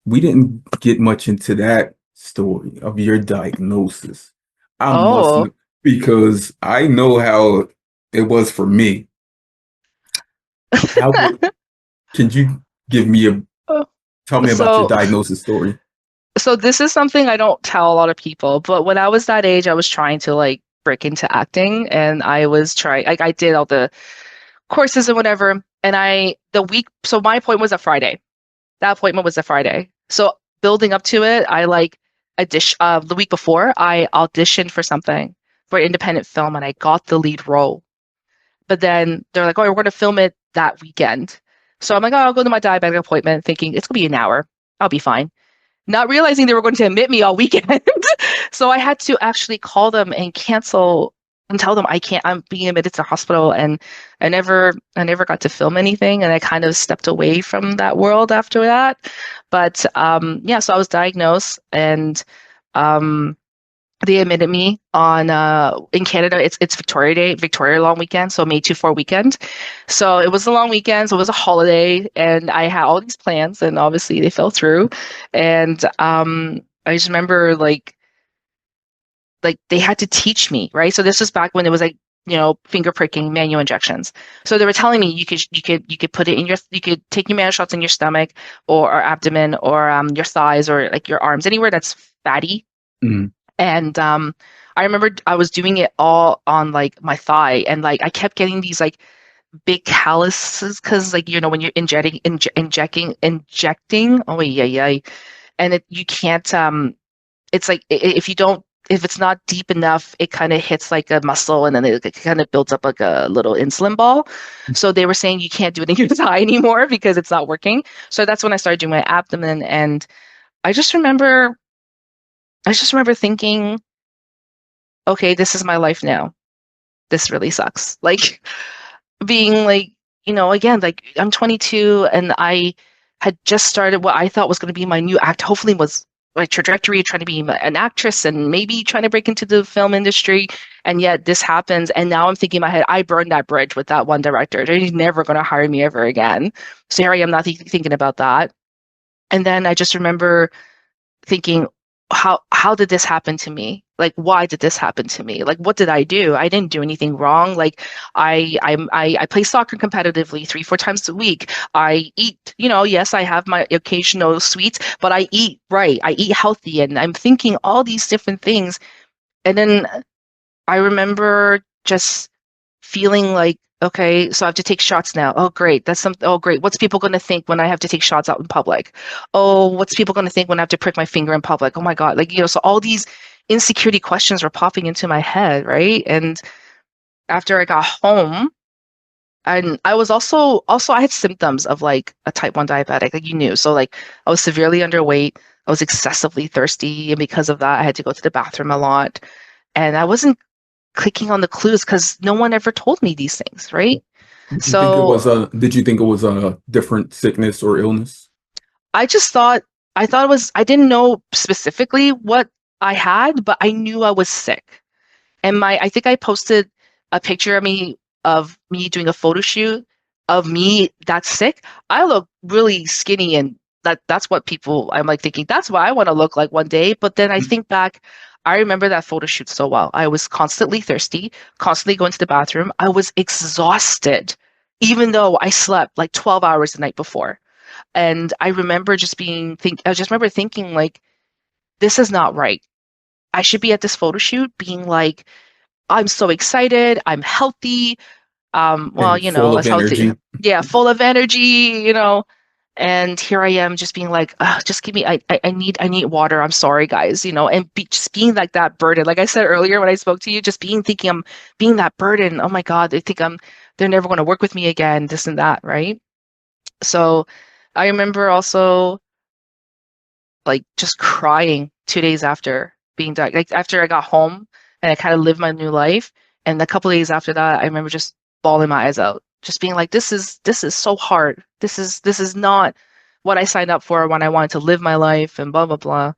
we didn't get much into that story of your diagnosis. I must Oh. know, because I know how it was for me. How can you give me a tell me about your so diagnosis story? so this is something I don't tell a lot of people, but when I was that age, I was trying to like break into acting, and I was trying like I did all the courses and whatever. And so my appointment was a Friday. That appointment was a Friday. So building up to it, I like the week before I auditioned for something for an independent film, and I got the lead role. But then they're like, "Oh, we're going to film it that weekend." So I'm like, "Oh, I'll go to my diabetic appointment," thinking it's gonna be an hour. I'll be fine. Not realizing they were going to admit me all weekend. So I had to actually call them and cancel and tell them I can't. I'm being admitted to the hospital, and I never got to film anything, and I kind of stepped away from that world after that. But yeah, so I was diagnosed, and um, they admitted me on in Canada. It's Victoria Day, Victoria long weekend, so May 24 weekend. So it was a long weekend, so it was a holiday, and I had all these plans, and obviously they fell through. And I just remember like they had to teach me, right? So this was back when it was like finger pricking manual injections. So they were telling me you could put it in you could take your manual shots in your stomach or abdomen or your thighs or like your arms, anywhere that's fatty. Mm. And I remember I was doing it all on like my thigh, and like I kept getting these like big calluses because like when you're injecting, oh yeah, yeah, and you can't it's like if you don't if it's not deep enough, it kind of hits like a muscle and then it kind of builds up like a little insulin ball. So they were saying you can't do it in your thigh anymore because it's not working. So that's when I started doing my abdomen. And I just remember, I just remember thinking, okay, this is my life now. This really sucks. Like being like, again, like I'm 22 and I had just started what I thought was going to be my new act, hopefully was my trajectory, trying to be an actress and maybe trying to break into the film industry. And yet this happens. And now I'm thinking in my head, I burned that bridge with that one director. He's never going to hire me ever again. So here I am not thinking about that. And then I just remember thinking, how did this happen to me? Like, why did this happen to me? Like, what did I do? I didn't do anything wrong. Like, I play soccer competitively 3-4 times a week. I eat, yes, I have my occasional sweets, but I eat right. I eat healthy, and I'm thinking all these different things. And then I remember just feeling like, okay, so I have to take shots now. Oh, great. Oh, great. What's people going to think when I have to take shots out in public? Oh, what's people going to think when I have to prick my finger in public? Oh my God. Like, so all these insecurity questions were popping into my head, right? And after I got home, and I was also I had symptoms of like a type 1 diabetic, like you knew. So like I was severely underweight. I was excessively thirsty. And because of that, I had to go to the bathroom a lot. And I wasn't clicking on the clues because no one ever told me these things, right? Did you think it was a different sickness or illness? I just thought it was, I didn't know specifically what I had, but I knew I was sick. And I think I posted a picture of me doing a photo shoot of me that's sick. I look really skinny, and that's what I'm like thinking that's what I want to look like one day. But then I think back, I remember that photo shoot so well. I was constantly thirsty, constantly going to the bathroom. I was exhausted, even though I slept like 12 hours the night before. And I remember I just remember thinking like, this is not right. I should be at this photo shoot being like, I'm so excited. I'm healthy. And full As of healthy. energy. Yeah, full of energy. And here I am just being like, just give me, I need water. I'm sorry, guys, and just being like that burden. Like I said earlier when I spoke to you, just thinking I'm being that burden. Oh my God, they think they're never going to work with me again, this and that, right? So I remember also like just crying 2 days after being diagnosed, like after I got home and I kind of lived my new life. And a couple of days after that, I remember just bawling my eyes out, just being like, this is so hard. This is not what I signed up for when I wanted to live my life and blah, blah, blah.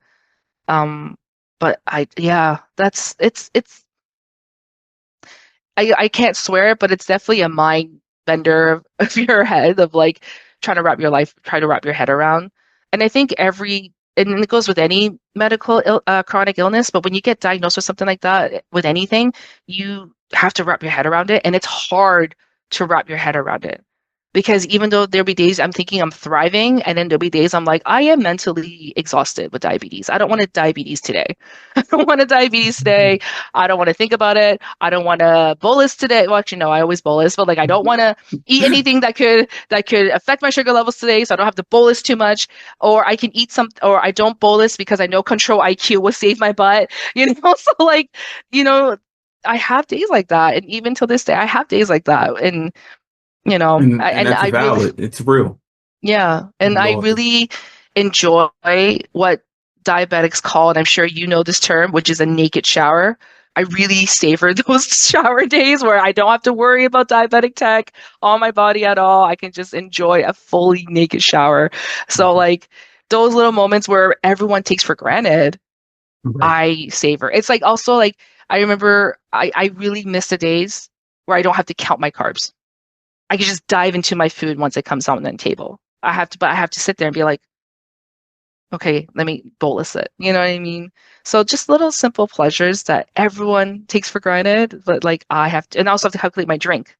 Um, but yeah, I can't swear it, but it's definitely a mind bender of your head of like try to wrap your head around. And I think and it goes with any chronic illness, but when you get diagnosed with something like that, with anything, you have to wrap your head around it. And it's hard to wrap your head around it. Because even though there'll be days I'm thinking I'm thriving, and then there'll be days I'm like, I am mentally exhausted with diabetes. I don't want a diabetes today. I don't want a diabetes today. I don't want to think about it. I don't want to bolus today. Well, actually, no, I always bolus, but like I don't want to eat anything that could affect my sugar levels today, so I don't have to bolus too much. Or I can eat or I don't bolus because I know control IQ will save my butt. So like, I have days like that, and even till this day, I have days like that, and And that's I really, valid. It's real. yeah, and I Lord. really enjoy what diabetics call, and I'm sure you know this term, which is a naked shower. I really savor those shower days where I don't have to worry about diabetic tech on my body at all. I can just enjoy a fully naked shower. So like those little moments where everyone takes for granted, Right. I savor. It's like also like I remember I really miss the days where I don't have to count my carbs. I can just dive into my food once it comes out on the table. But I have to sit there and be like, okay, let me bolus it. You know what I mean? So just little simple pleasures that everyone takes for granted, but like I have to, and I also have to calculate my drink,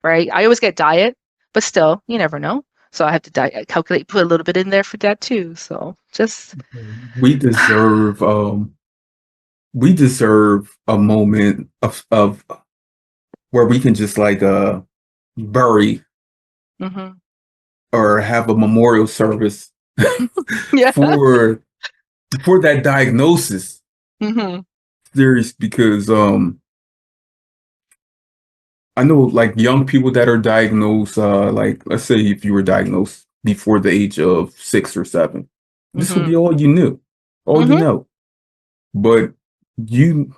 right? I always get diet, but still, you never know. So I have to put a little bit in there for that too. So just We deserve a moment of where we can just like bury mhm. or have a memorial service Yeah. for that diagnosis, Mhm. serious because I know like young people that are diagnosed, like let's say if you were diagnosed before the age of 6 or 7, this would Mm-hmm. be all you knew, all you Mm-hmm. know. But you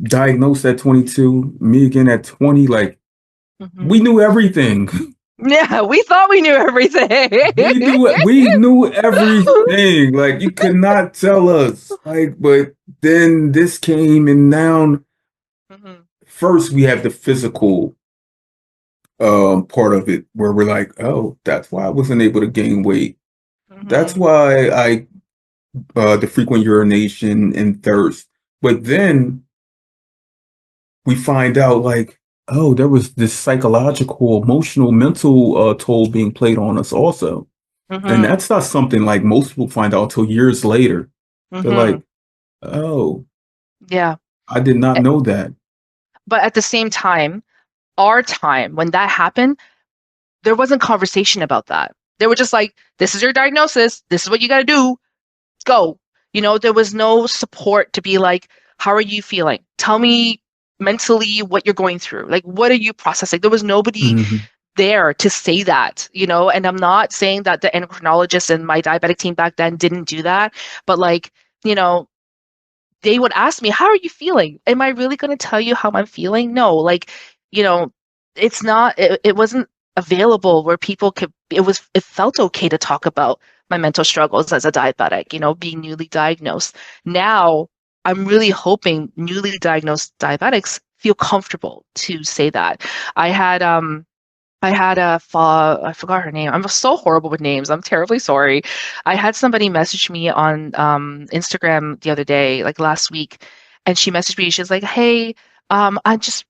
diagnosed at 22, me again at 20, like Mm-hmm. we knew everything. Yeah, we thought we knew everything. We knew everything. Like you could not tell us. Like, but then this came and now Mm-hmm. first we have the physical part of it where we're like, oh, that's why I wasn't able to gain weight. That's Mm-hmm. why I the frequent urination and thirst. But then we find out like, oh, there was this psychological, emotional, mental toll being played on us also. And Mm-hmm. that's not something like most people find out until years later. They're Mm-hmm. like, oh, Yeah. I did not Eh, know that. But at the same time, our time when that happened, there wasn't conversation about that. They were just like, this is your diagnosis. This is what you got to do. Go. There was no support to be like, how are you feeling? Tell me mentally what you're going through. Like, what are you processing? There was nobody Hmm. there to say that, and I'm not saying that the endocrinologist and my diabetic team back then didn't do that, but like, you know, they would ask me, how are you feeling? Am I really going to tell you how I'm feeling? No, like, you know, it wasn't available where people could, it felt okay to talk about my mental struggles as a diabetic, being newly diagnosed. Now, I'm really hoping newly diagnosed diabetics feel comfortable to say that. I had, I forgot her name. I'm so horrible with names. I'm terribly sorry. I had somebody message me on Instagram the other day, like last week, and she messaged me. She's like, "Hey, I just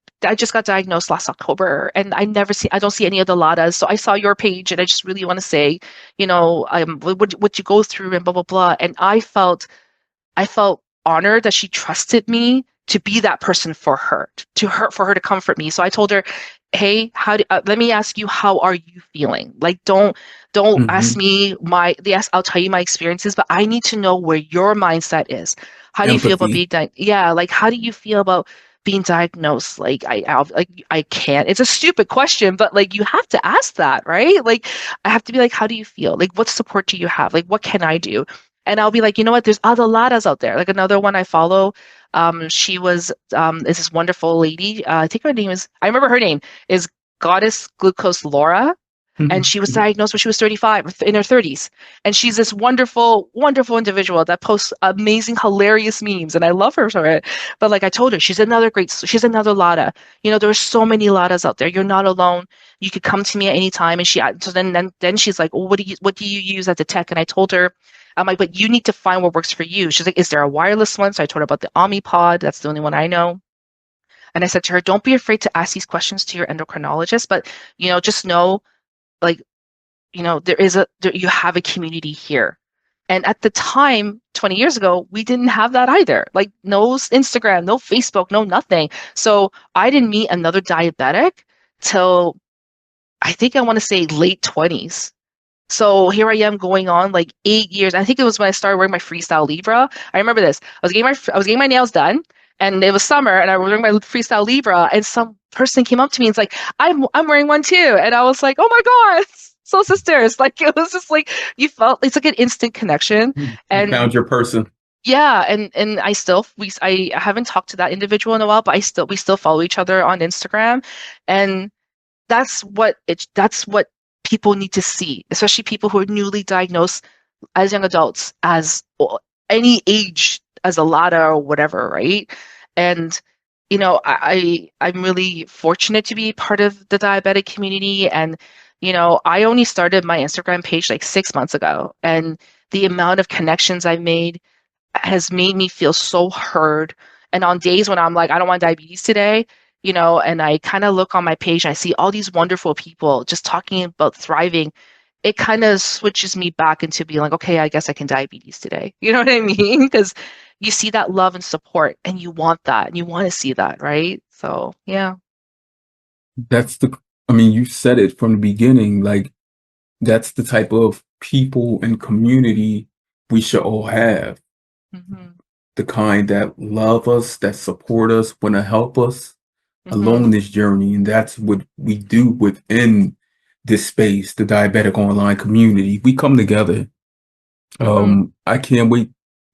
got diagnosed last October, and I don't see any of the LADAs. So I saw your page, and I just really want to say, what you go through and blah blah blah." And I felt honored that she trusted me to be that person for her, for her to comfort me. So I told her, "Hey, let me ask you, how are you feeling? Like, don't ask Hmm. me yes, I'll tell you my experiences, but I need to know where your mindset is. How do you feel about Empathy. being yeah, like how do you feel about being diagnosed? Like I can't. It's a stupid question, but like you have to ask that, right? Like I have to be like, how do you feel? Like what support do you have? Like what can I do? And I'll be like, you know what? There's other LADAs out there. Like another one I follow, she was is this wonderful lady. I think her name is, I remember her name is Goddess Glucose Laura, and Hmm. she was diagnosed when she was 35, in her 30s. And she's this wonderful, wonderful individual that posts amazing, hilarious memes, and I love her for it. But like I told her, she's another LADA. There are so many LADAs out there. You're not alone. You could come to me at any time. And then she's like, well, what do you use at the tech? And I told her, I'm like, but you need to find what works for you. She's like, is there a wireless one? So I told her about the Omnipod. That's the only one I know. And I said to her, don't be afraid to ask these questions to your endocrinologist, but just know, like, you have a community here. And at the time, 20 years ago, we didn't have that either. Like no Instagram, no Facebook, no nothing. So I didn't meet another diabetic till I think I want to say late 20s. So here I am going on like 8 years. I think it was when I started wearing my Freestyle Libra. I remember this. I was getting my nails done, and it was summer, and I was wearing my Freestyle Libra, and some person came up to me and it's like, I'm wearing one too, and I was like, oh my god, so sisters. Like it was just like you felt it's like an instant connection, You and found your person. yeah, and I haven't talked to that individual in a while, but we still follow each other on Instagram, and that's what people need to see, especially people who are newly diagnosed as young adults, as any age, as a LADA or whatever, right? And I'm really fortunate to be part of the diabetic community, and I only started my Instagram page like 6 months ago, and the amount of connections I've made has made me feel so heard. And on days when I'm like, I don't want diabetes today, and I kind of look on my page and I see all these wonderful people just talking about thriving, it kind of switches me back into being like, okay, I guess I can diabetes today. You know what I mean? Because you see that love and support and you want that and you want to see that, right? So, yeah. That's I mean, you said it from the beginning. Like, that's the type of people and community we should all have. Hmm. the kind that love us, that support us, want to help us Mm-hmm. along this journey. And that's what we do within this space, the diabetic online community. We come together. Mm-hmm. I can't wait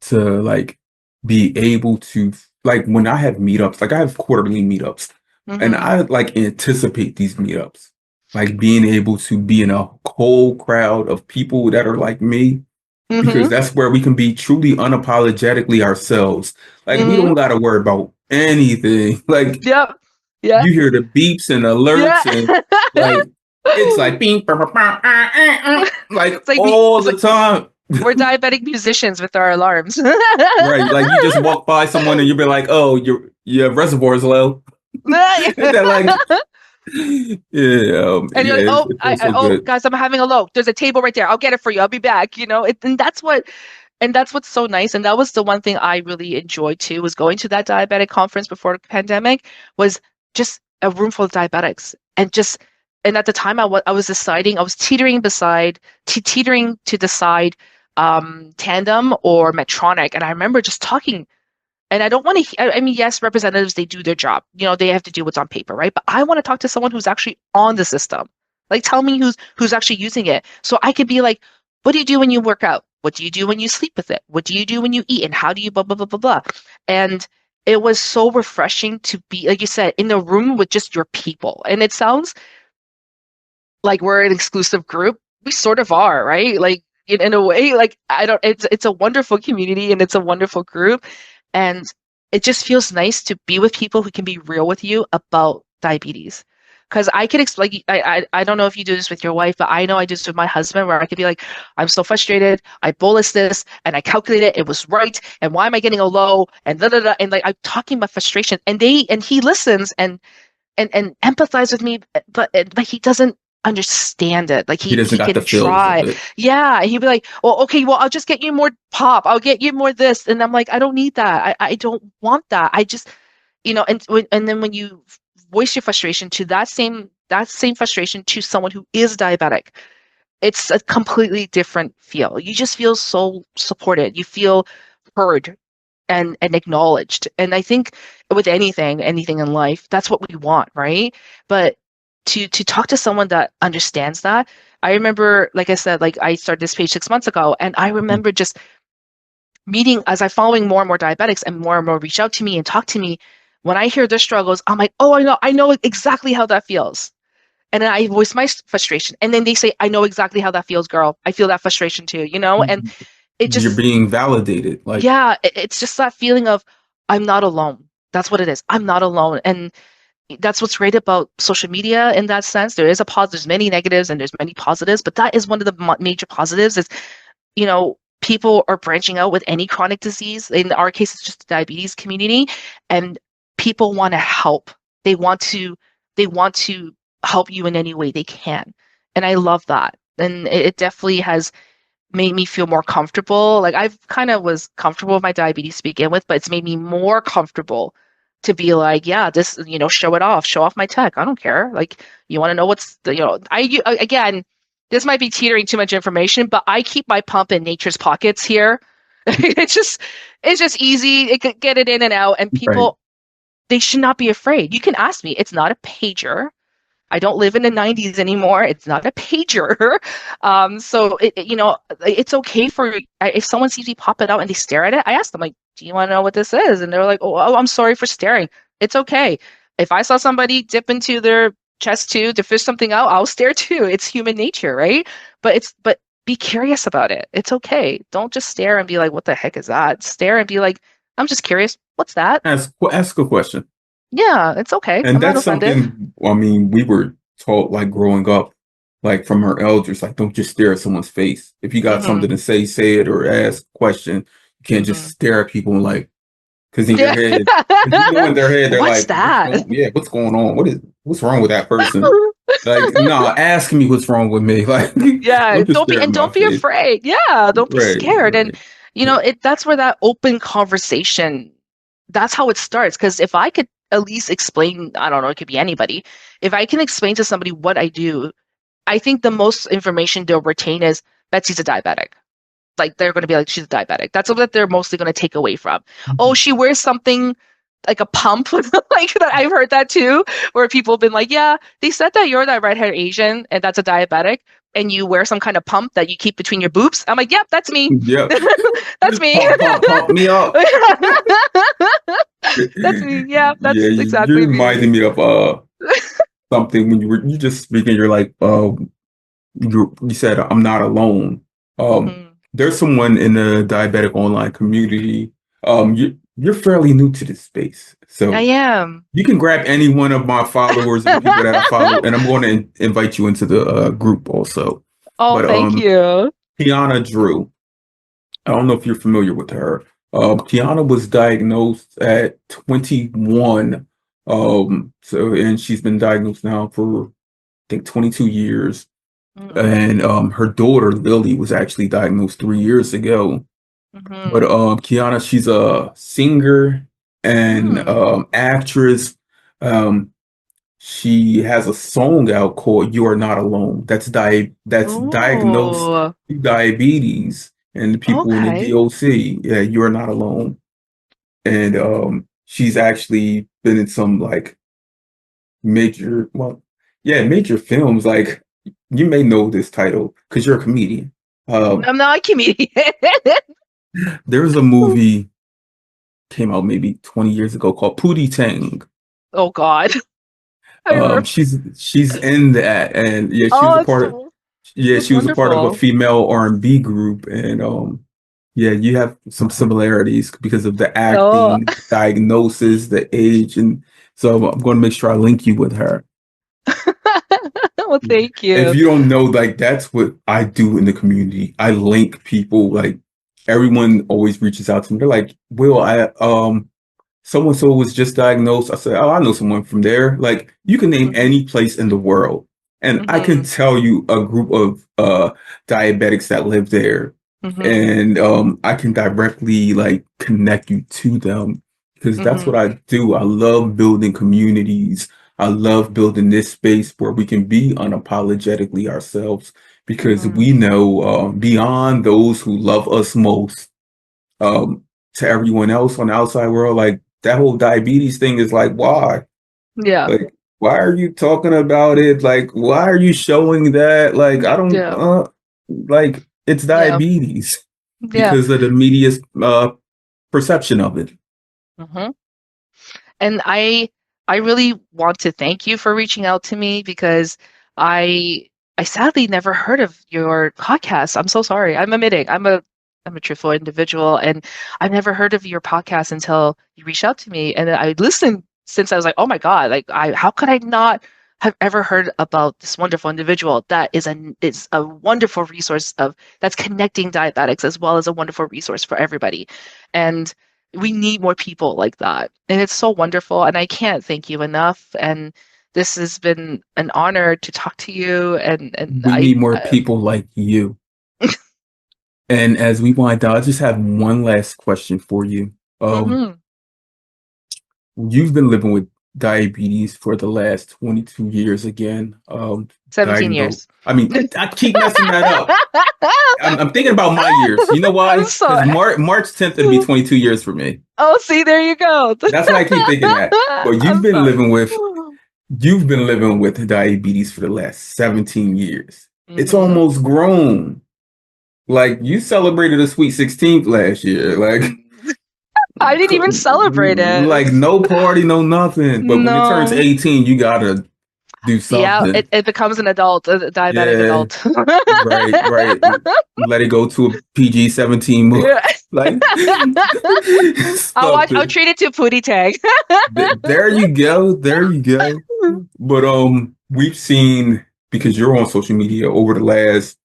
to like be able to like when I have meetups, like I have quarterly meetups, and Mm-hmm. I like anticipate these meetups, like being able to be in a whole crowd of people that are like me, because Mm-hmm. that's where we can be truly unapologetically ourselves. Like we Mm-hmm. don't gotta worry about anything. Like Yep. Yeah. you hear the beeps and Yeah. alerts and like it's like beep, like It's like all the time. we're diabetic musicians with our alarms. Right. Like you just walk by someone and you'll be like, oh, your reservoir is low. And they're like, And you're like, yeah, oh, it feels so oh, good. guys, I'm having a low. There's a table right there. I'll get it for you. I'll be back. And that's what's so nice. And that was the one thing I really enjoyed too, was going to that diabetic conference before the pandemic, was just a room full of diabetics. And at the time I was deciding, I was teetering to decide Tandem or Medtronic. And I remember just talking, and I don't want to, I mean, yes, representatives, they do their job. They have to do what's on paper, right? But I want to talk to someone who's actually on the system. Like, tell me who's actually using it. So I could be like, what do you do when you work out? What do you do when you sleep with it? What do you do when you eat? And how do you blah, blah, blah, blah, blah. And it was so refreshing to be, like you said, in the room with just your people. And it sounds like we're an exclusive group. We sort of are, right? Like in a way, like I don't, it's a wonderful community and it's a wonderful group. And it just feels nice to be with people who can be real with you about diabetes. Because I can explain, I don't know if you do this with your wife, but I know I do this with my husband, where I could be like, I'm so frustrated. I bolus this and I calculated it was right. And why am I getting a low? And da da da. And like I'm talking about frustration, and he listens and empathize with me, but he doesn't understand it. Like He doesn't he got the can feels of try. it. Yeah. And he'd be like, well, okay, well, I'll just get you more pop. I'll get you more this. And I'm like, I don't need that. I don't want that. I just, and then when you voice your frustration to that same frustration to someone who is diabetic, it's a completely different feel. You just feel so supported. You feel heard and acknowledged. And I think with anything in life, that's what we want, right? But to talk to someone that understands that, I remember, like I said, like I started this page 6 months ago, and I remember just meeting as I following more and more diabetics and more reach out to me and talk to me. When I hear their struggles, I'm like, oh, I know exactly how that feels. And then I voice my frustration. And then they say, I know exactly how that feels, girl. I feel that frustration too. And it You're just, being validated. Like yeah, it's just that feeling of I'm not alone. That's what it is. I'm not alone. And that's what's great about social media in that sense. There is a positive, there's many negatives and there's many positives, but that is one of the major positives is, people are branching out with any chronic disease. In our case, it's just the diabetes community, and people want to help. They want to, they want to help you in any way they can. And I love that. And it definitely has made me feel more comfortable. Like I've kind of was comfortable with my diabetes to begin with, but it's made me more comfortable to be like, yeah, this, show it off, show off my tech. I don't care. Like, you want to know what's the, again, this might be teetering too much information, but I keep my pump in nature's pockets here. it's just, it's just easy. It could get it in and out, and right. people, they should not be afraid. You can ask me. It's not a pager. I don't live in the 90s anymore. It's not a pager. So it's okay for if someone sees me pop it out and they stare at it, I ask them like, do you want to know what this is? And they're like, oh, I'm sorry for staring. It's okay. If I saw somebody dip into their chest tube to fish something out, I'll stare too. It's human nature, right? But be curious about it. It's okay. Don't just stare and be like, what the heck is that? Stare and be like, I'm just curious. What's that? Ask a question. Yeah, it's okay. And I'm not that's offended. something, I mean, we were taught like growing up, like from our elders, like don't just stare at someone's face. If you got Mm-hmm. something to say it or ask a question. You can't just Mm-hmm. stare at people and like, because in your Yeah. head, because you know in their head, they're What's like, what's that? going, yeah, what's going on? What's wrong with that person? Like, no, ask me what's wrong with me. Like, Yeah, don't just stare at my don't be face. afraid. Yeah, don't be Right, scared. And right. that's where that open conversation, that's how it starts. Because if I could at least explain, I don't know, it could be anybody. If I can explain to somebody what I do, I think the most information they'll retain is Betsy's a diabetic. like they're going to be like, she's a diabetic. That's what they're mostly going to take away from. Oh, she wears something like a pump. Like that, I've heard that too, where people have been like, yeah, they said that you're that red-haired Asian and that's a diabetic, and you wear some kind of pump that you keep between your boobs. I'm like, yep, that's me. Yep. That's me. Pump me up. That's me. Yeah, Yeah, that's you exactly me. reminded me of something when you just speaking. You're like, you said I'm not alone. There's someone in the diabetic online community. You're fairly new to this space, so I am. you can grab any one of my followers and the people that I follow, and I'm going to invite you into the group also. Oh, But thank you. Kiana Drew, I don't know if you're familiar with her. Kiana was diagnosed at 21. And she's been diagnosed now for, I think, 22 years. And her daughter, Lily, was actually diagnosed 3 years ago. But Kiana, she's a singer and actress. She has a song out called "You Are Not Alone." That's diagnosed Oh, diabetes, and the people in the okay. DOC. Yeah, you are not alone. And she's actually been in some like major films. Like you may know this title because you're a comedian. I'm not a comedian. There was a movie came out maybe 20 years ago called Pootie Tang. Oh God. I remember. She's in that, and yeah, Oh, that's she was a part of a wonderful. female R&B group, and yeah, you have some similarities because of the Oh, acting, diagnosis, the age, and so I'm going to make sure I link you with her. well, thank If you. you don't know, like that's what I do in the community. I link people. Like everyone always reaches out to me. They're like, "Will I so and so was just diagnosed." I said, "Oh, I know someone from there." Like you can name any place in the world, and I can tell you a group of diabetics that live there, and I can directly like connect you to them because that's what I do. I love building communities. I love building this space where we can be unapologetically ourselves because we know beyond those who love us most, to everyone else on the outside world, like that whole diabetes thing is like, why? Yeah. Like, why are you talking about it? Like, why are you showing that? Like, I don't, Yeah. like, it's Yeah. diabetes Yeah. because of the media's perception of it. And I really want to thank you for reaching out to me because I I sadly never heard of your podcast. I'm so sorry. I'm admitting I'm a truthful individual and I've never heard of your podcast until you reached out to me and I listened since I was like, "Oh my God, like how could I not have ever heard about this wonderful individual that is a wonderful resource of that's connecting diabetics as well as a wonderful resource for everybody." And we need more people like that. And it's so wonderful. And I can't thank you enough. And this has been an honor to talk to you. And We need more people like you. And as we wind down, I just have one last question for you. You've been living with diabetes for the last 22 years again. 17 Diagnosed. years. I mean, I keep messing that up. I'm thinking about my years. You know why? I'm Because sorry. March 10th it'll be 22 years for me. Oh, see, there you go. That's why I keep thinking that. But I'm sorry. you've been living with diabetes for the last 17 years. It's Mhm. almost grown. Like you celebrated a sweet 16th last year. Like I didn't even celebrate it. like no party, no nothing. But when it turns No. 18, you gotta do Yeah, something. it becomes an adult, a diabetic Yeah, adult. right. Let it go to a PG-17 movie. Yeah. Like I'll something. treat it to Pootie Tang. There you go. There you go. But we've seen because you're on social media over the last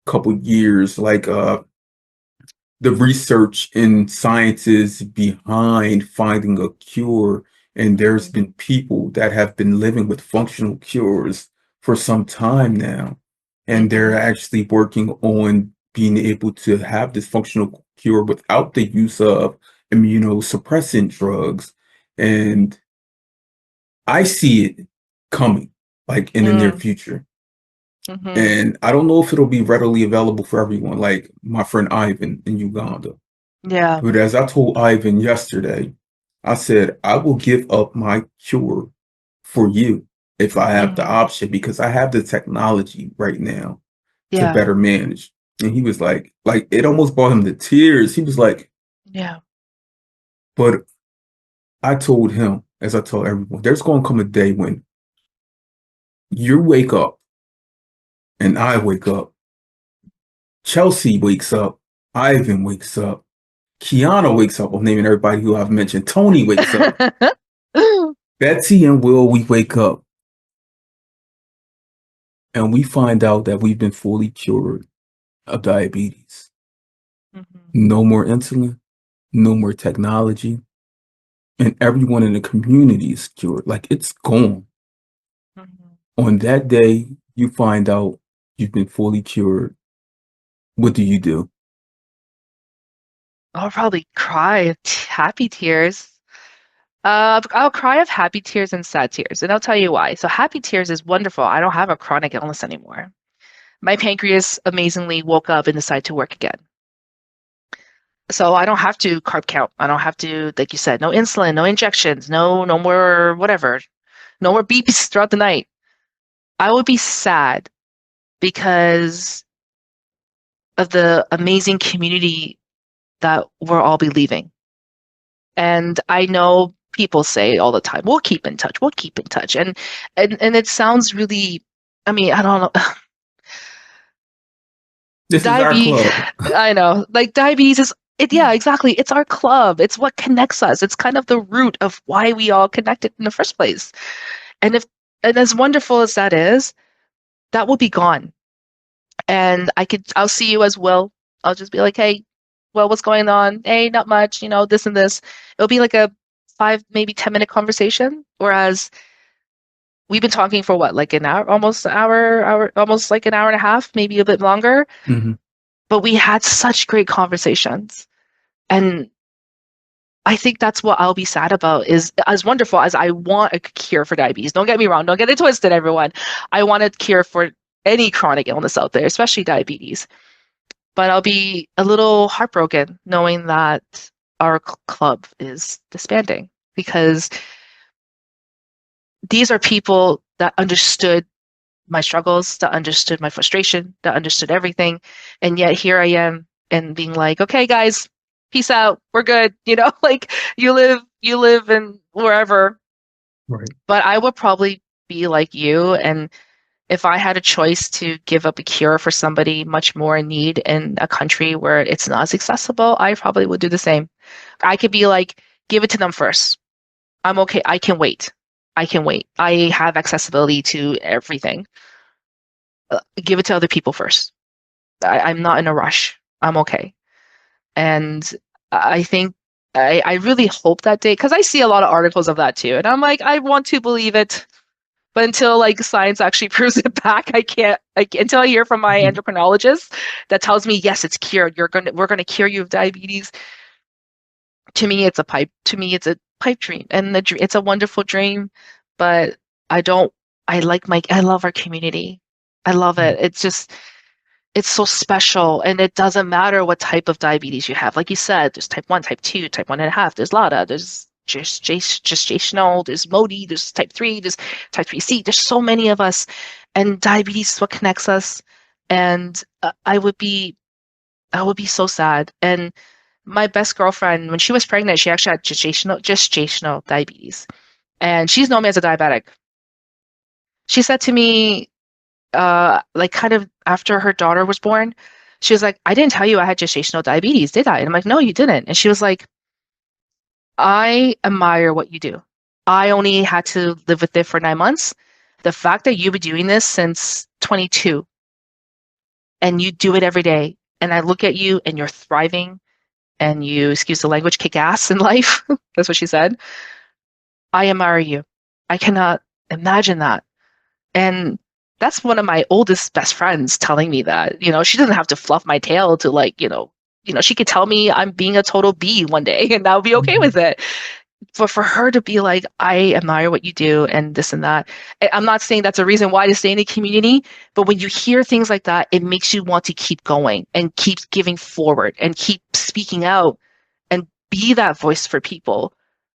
couple years, like the research and sciences behind finding a cure. And there's been people that have been living with functional cures for some time now. And they're actually working on being able to have this functional cure without the use of immunosuppressant drugs. And I see it coming like in the near future. Mm-hmm. And I don't know if it'll be readily available for everyone, like my friend Ivan in Uganda. Yeah. But as I told Ivan yesterday, I said, I will give up my cure for you if I have the Mm-hmm. option because I have the technology right now to Yeah. better manage. And he was like it almost brought him to tears. He was like, Yeah. but I told him, as I told everyone, there's going to come a day when you wake up and I wake up. Chelsea wakes up. Ivan wakes up. Kiana wakes up. I'm naming everybody who I've mentioned. Tony wakes up. Betsy and Will, we wake up and we find out that we've been fully cured of diabetes. Mm-hmm. No more insulin, no more technology, and everyone in the community is cured. Like it's gone. Mm-hmm. On that day, you find out you've been fully cured. What do you do? I'll probably cry of happy tears. I'll cry of happy tears and sad tears, and I'll tell you why. So happy tears is wonderful. I don't have a chronic illness anymore. My pancreas amazingly woke up and decided to work again. So I don't have to carb count. I don't have to, like you said, no insulin, no injections, no more whatever, no more beeps throughout the night. I would be sad because of the amazing community that we'll all be leaving. And I know people say all the time, we'll keep in touch, we'll keep in touch. And it sounds really, I mean, I don't know. This is our Diabetes, club. I know, like diabetes is it, yeah, exactly. It's our club. It's what connects us. It's kind of the root of why we all connected in the first place. And if and as wonderful as that is, that will be gone. And I'll see you as Will. I'll just be like, hey, well, what's going on? Hey, not much, this and this. It'll be like a 5, maybe 10-minute conversation. Whereas we've been talking for what, like an hour, almost like an hour and a half, maybe a bit longer. Mhm. But we had such great conversations. And I think that's what I'll be sad about is as wonderful as I want a cure for diabetes. Don't get me wrong. Don't get it twisted, everyone. I want a cure for any chronic illness out there, especially diabetes. But I'll be a little heartbroken knowing that our club is disbanding because these are people that understood my struggles, that understood my frustration, that understood everything. And yet here I am and being like, okay, guys, peace out. We're good. Like you live in wherever. Right. But I would probably be like you. And if I had a choice to give up a cure for somebody much more in need in a country where it's not as accessible, I probably would do the same. I could be like, give it to them first. I'm okay. I can wait. I can wait. I have accessibility to everything. Give it to other people first. I'm not in a rush. I'm okay. And I think I really hope that day, because I see a lot of articles of that too. And I'm like, I want to believe it. But until like science actually proves it back, I can't. Until I hear from my Mhm. endocrinologist that tells me yes, it's cured. We're gonna cure you of diabetes. To me, it's a pipe. To me, it's a pipe dream, and it's a wonderful dream. But I don't. I love our community. I love it. It's so special, and it doesn't matter what type of diabetes you have. Like you said, there's type 1, type 2, type 1.5, there's LADA, there's gestational, there's MODY, there's type 3, there's type 3C. There's so many of us, and diabetes is what connects us. And I would be so sad. And my best girlfriend, when she was pregnant, she actually had gestational diabetes, and she's known me as a diabetic. She said to me, like kind of after her daughter was born, she was like, I didn't tell you I had gestational diabetes, did I? And I'm like, no, you didn't. And she was like, I admire what you do. I only had to live with it for 9 months. The fact that you've been doing this since 22 and you do it every day, and I look at you and you're thriving and you, excuse the language, kick ass in life. That's what she said. I admire you. I cannot imagine that. And that's one of my oldest best friends telling me that. She doesn't have to fluff my tail to like, she could tell me I'm being a total B one day and I'll be okay Mhm. with it. but for her to be like, I admire what you do and this and that. I'm not saying that's a reason why to stay in the community, but when you hear things like that, it makes you want to keep going and keep giving forward and keep speaking out and be that voice for people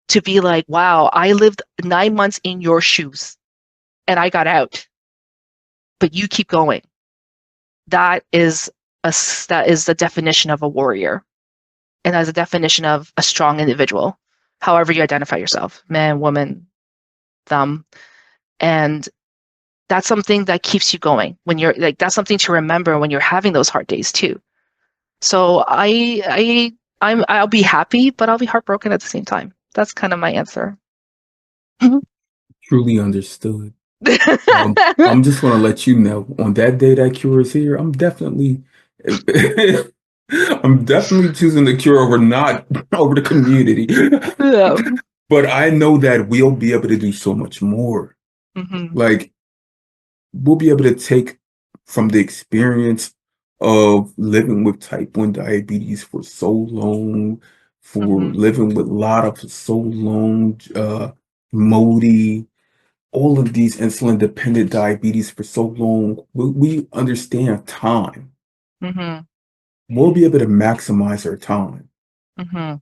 to be like, wow, I lived 9 months in your shoes and I got out, but you keep going. That is that is the definition of a warrior, and as a definition of a strong individual, however you identify yourself, man, woman, them. And that's something that keeps you going when you're like, that's something to remember when you're having those hard days too. So I'll be happy, but I'll be heartbroken at the same time. That's kind of my answer. Truly understood. I'm just going to let you know on that day that cure is here, I'm definitely choosing the cure over not over the community. Yeah. But I know that we'll be able to do so much more. Mm-hmm. Like, we'll be able to take from the experience of living with type 1 diabetes for so long, for Mm-hmm. living with LADA for so long, Modi, all of these insulin-dependent diabetes for so long. We understand time. Mm-hmm. We'll be able to maximize our time. Mm-hmm.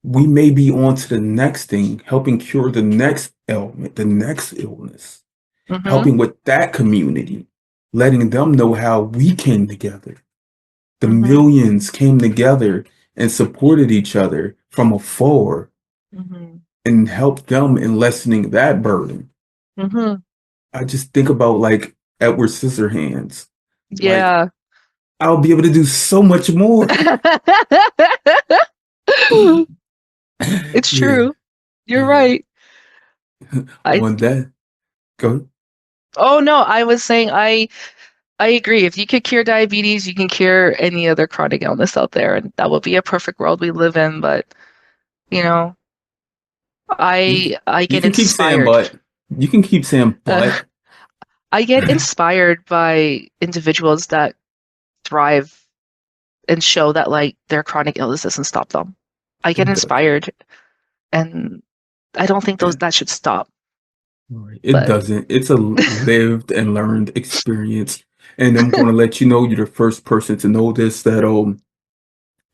We may be on to the next thing, helping cure the next ailment, the next illness, Mm-hmm. helping with that community, letting them know how we came together. The Mm-hmm. millions came together and supported each other from afar Mm-hmm. and helped them in lessening that burden. Mm-hmm. I just think about like Edward Scissorhands. Like, Yeah. I'll be able to do so much more. It's Yeah, true. You're yeah. right. I On that, go. Oh no, I was saying I agree. If you could cure diabetes, you can cure any other chronic illness out there, and that would be a perfect world we live in. But you know, You I you get can keep saying inspired. but. You can keep saying Uh, but. I get inspired by individuals that thrive and show that like their chronic illness doesn't stop them. I get It does. inspired, and I don't think those that should stop. Right. It But doesn't. It's a lived and learned experience. And I'm going to let you know you're the first person to know this that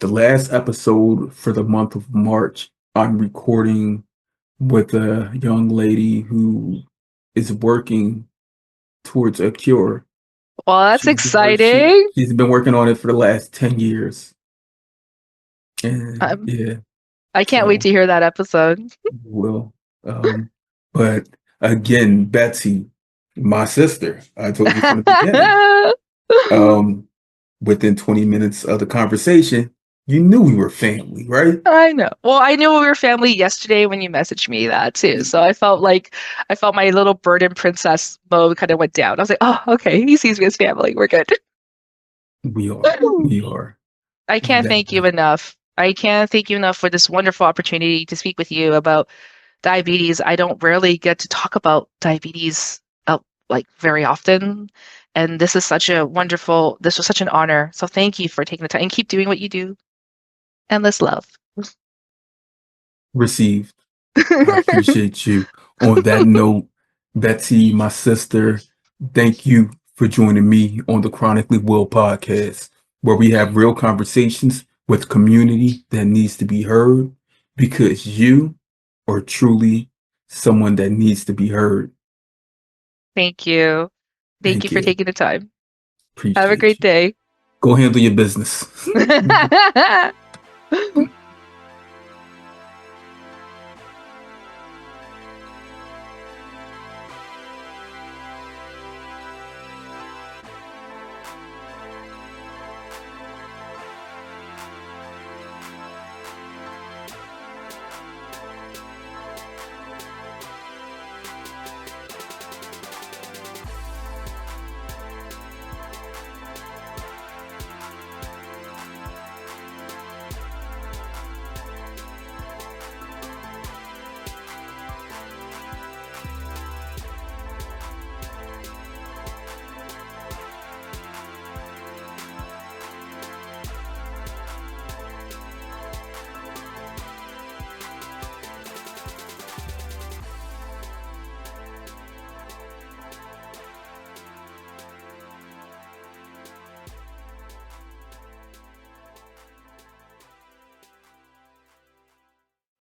the last episode for the month of March, I'm recording with a young lady who is working towards a cure. well, that's exciting. She's been working on it for the last 10 years. And Um, yeah, I can't wait so to hear that episode. well, but again, Betsy, my sister, I told you from the beginning, um, within 20 minutes of the conversation, you knew we were family, right? I know. Well, I knew we were family yesterday when you messaged me that too. So I felt my little burden princess mode kind of went down. I was like, oh, okay, he sees me as family. We're good. We are. We are. I can't thank you That, enough. I can't thank you enough for this wonderful opportunity to speak with you about diabetes. I don't rarely get to talk about diabetes like very often. And this is such a wonderful, this was such an honor. So thank you for taking the time and keep doing what you do. Endless love. received. I appreciate you. On that note, Betsy, my sister, thank you for joining me on the Chronically Will podcast, where we have real conversations with community that needs to be heard because you are truly someone that needs to be heard. Thank you. Thank you Thank for you. taking the time. Have a Appreciate great you. day. Go handle your business.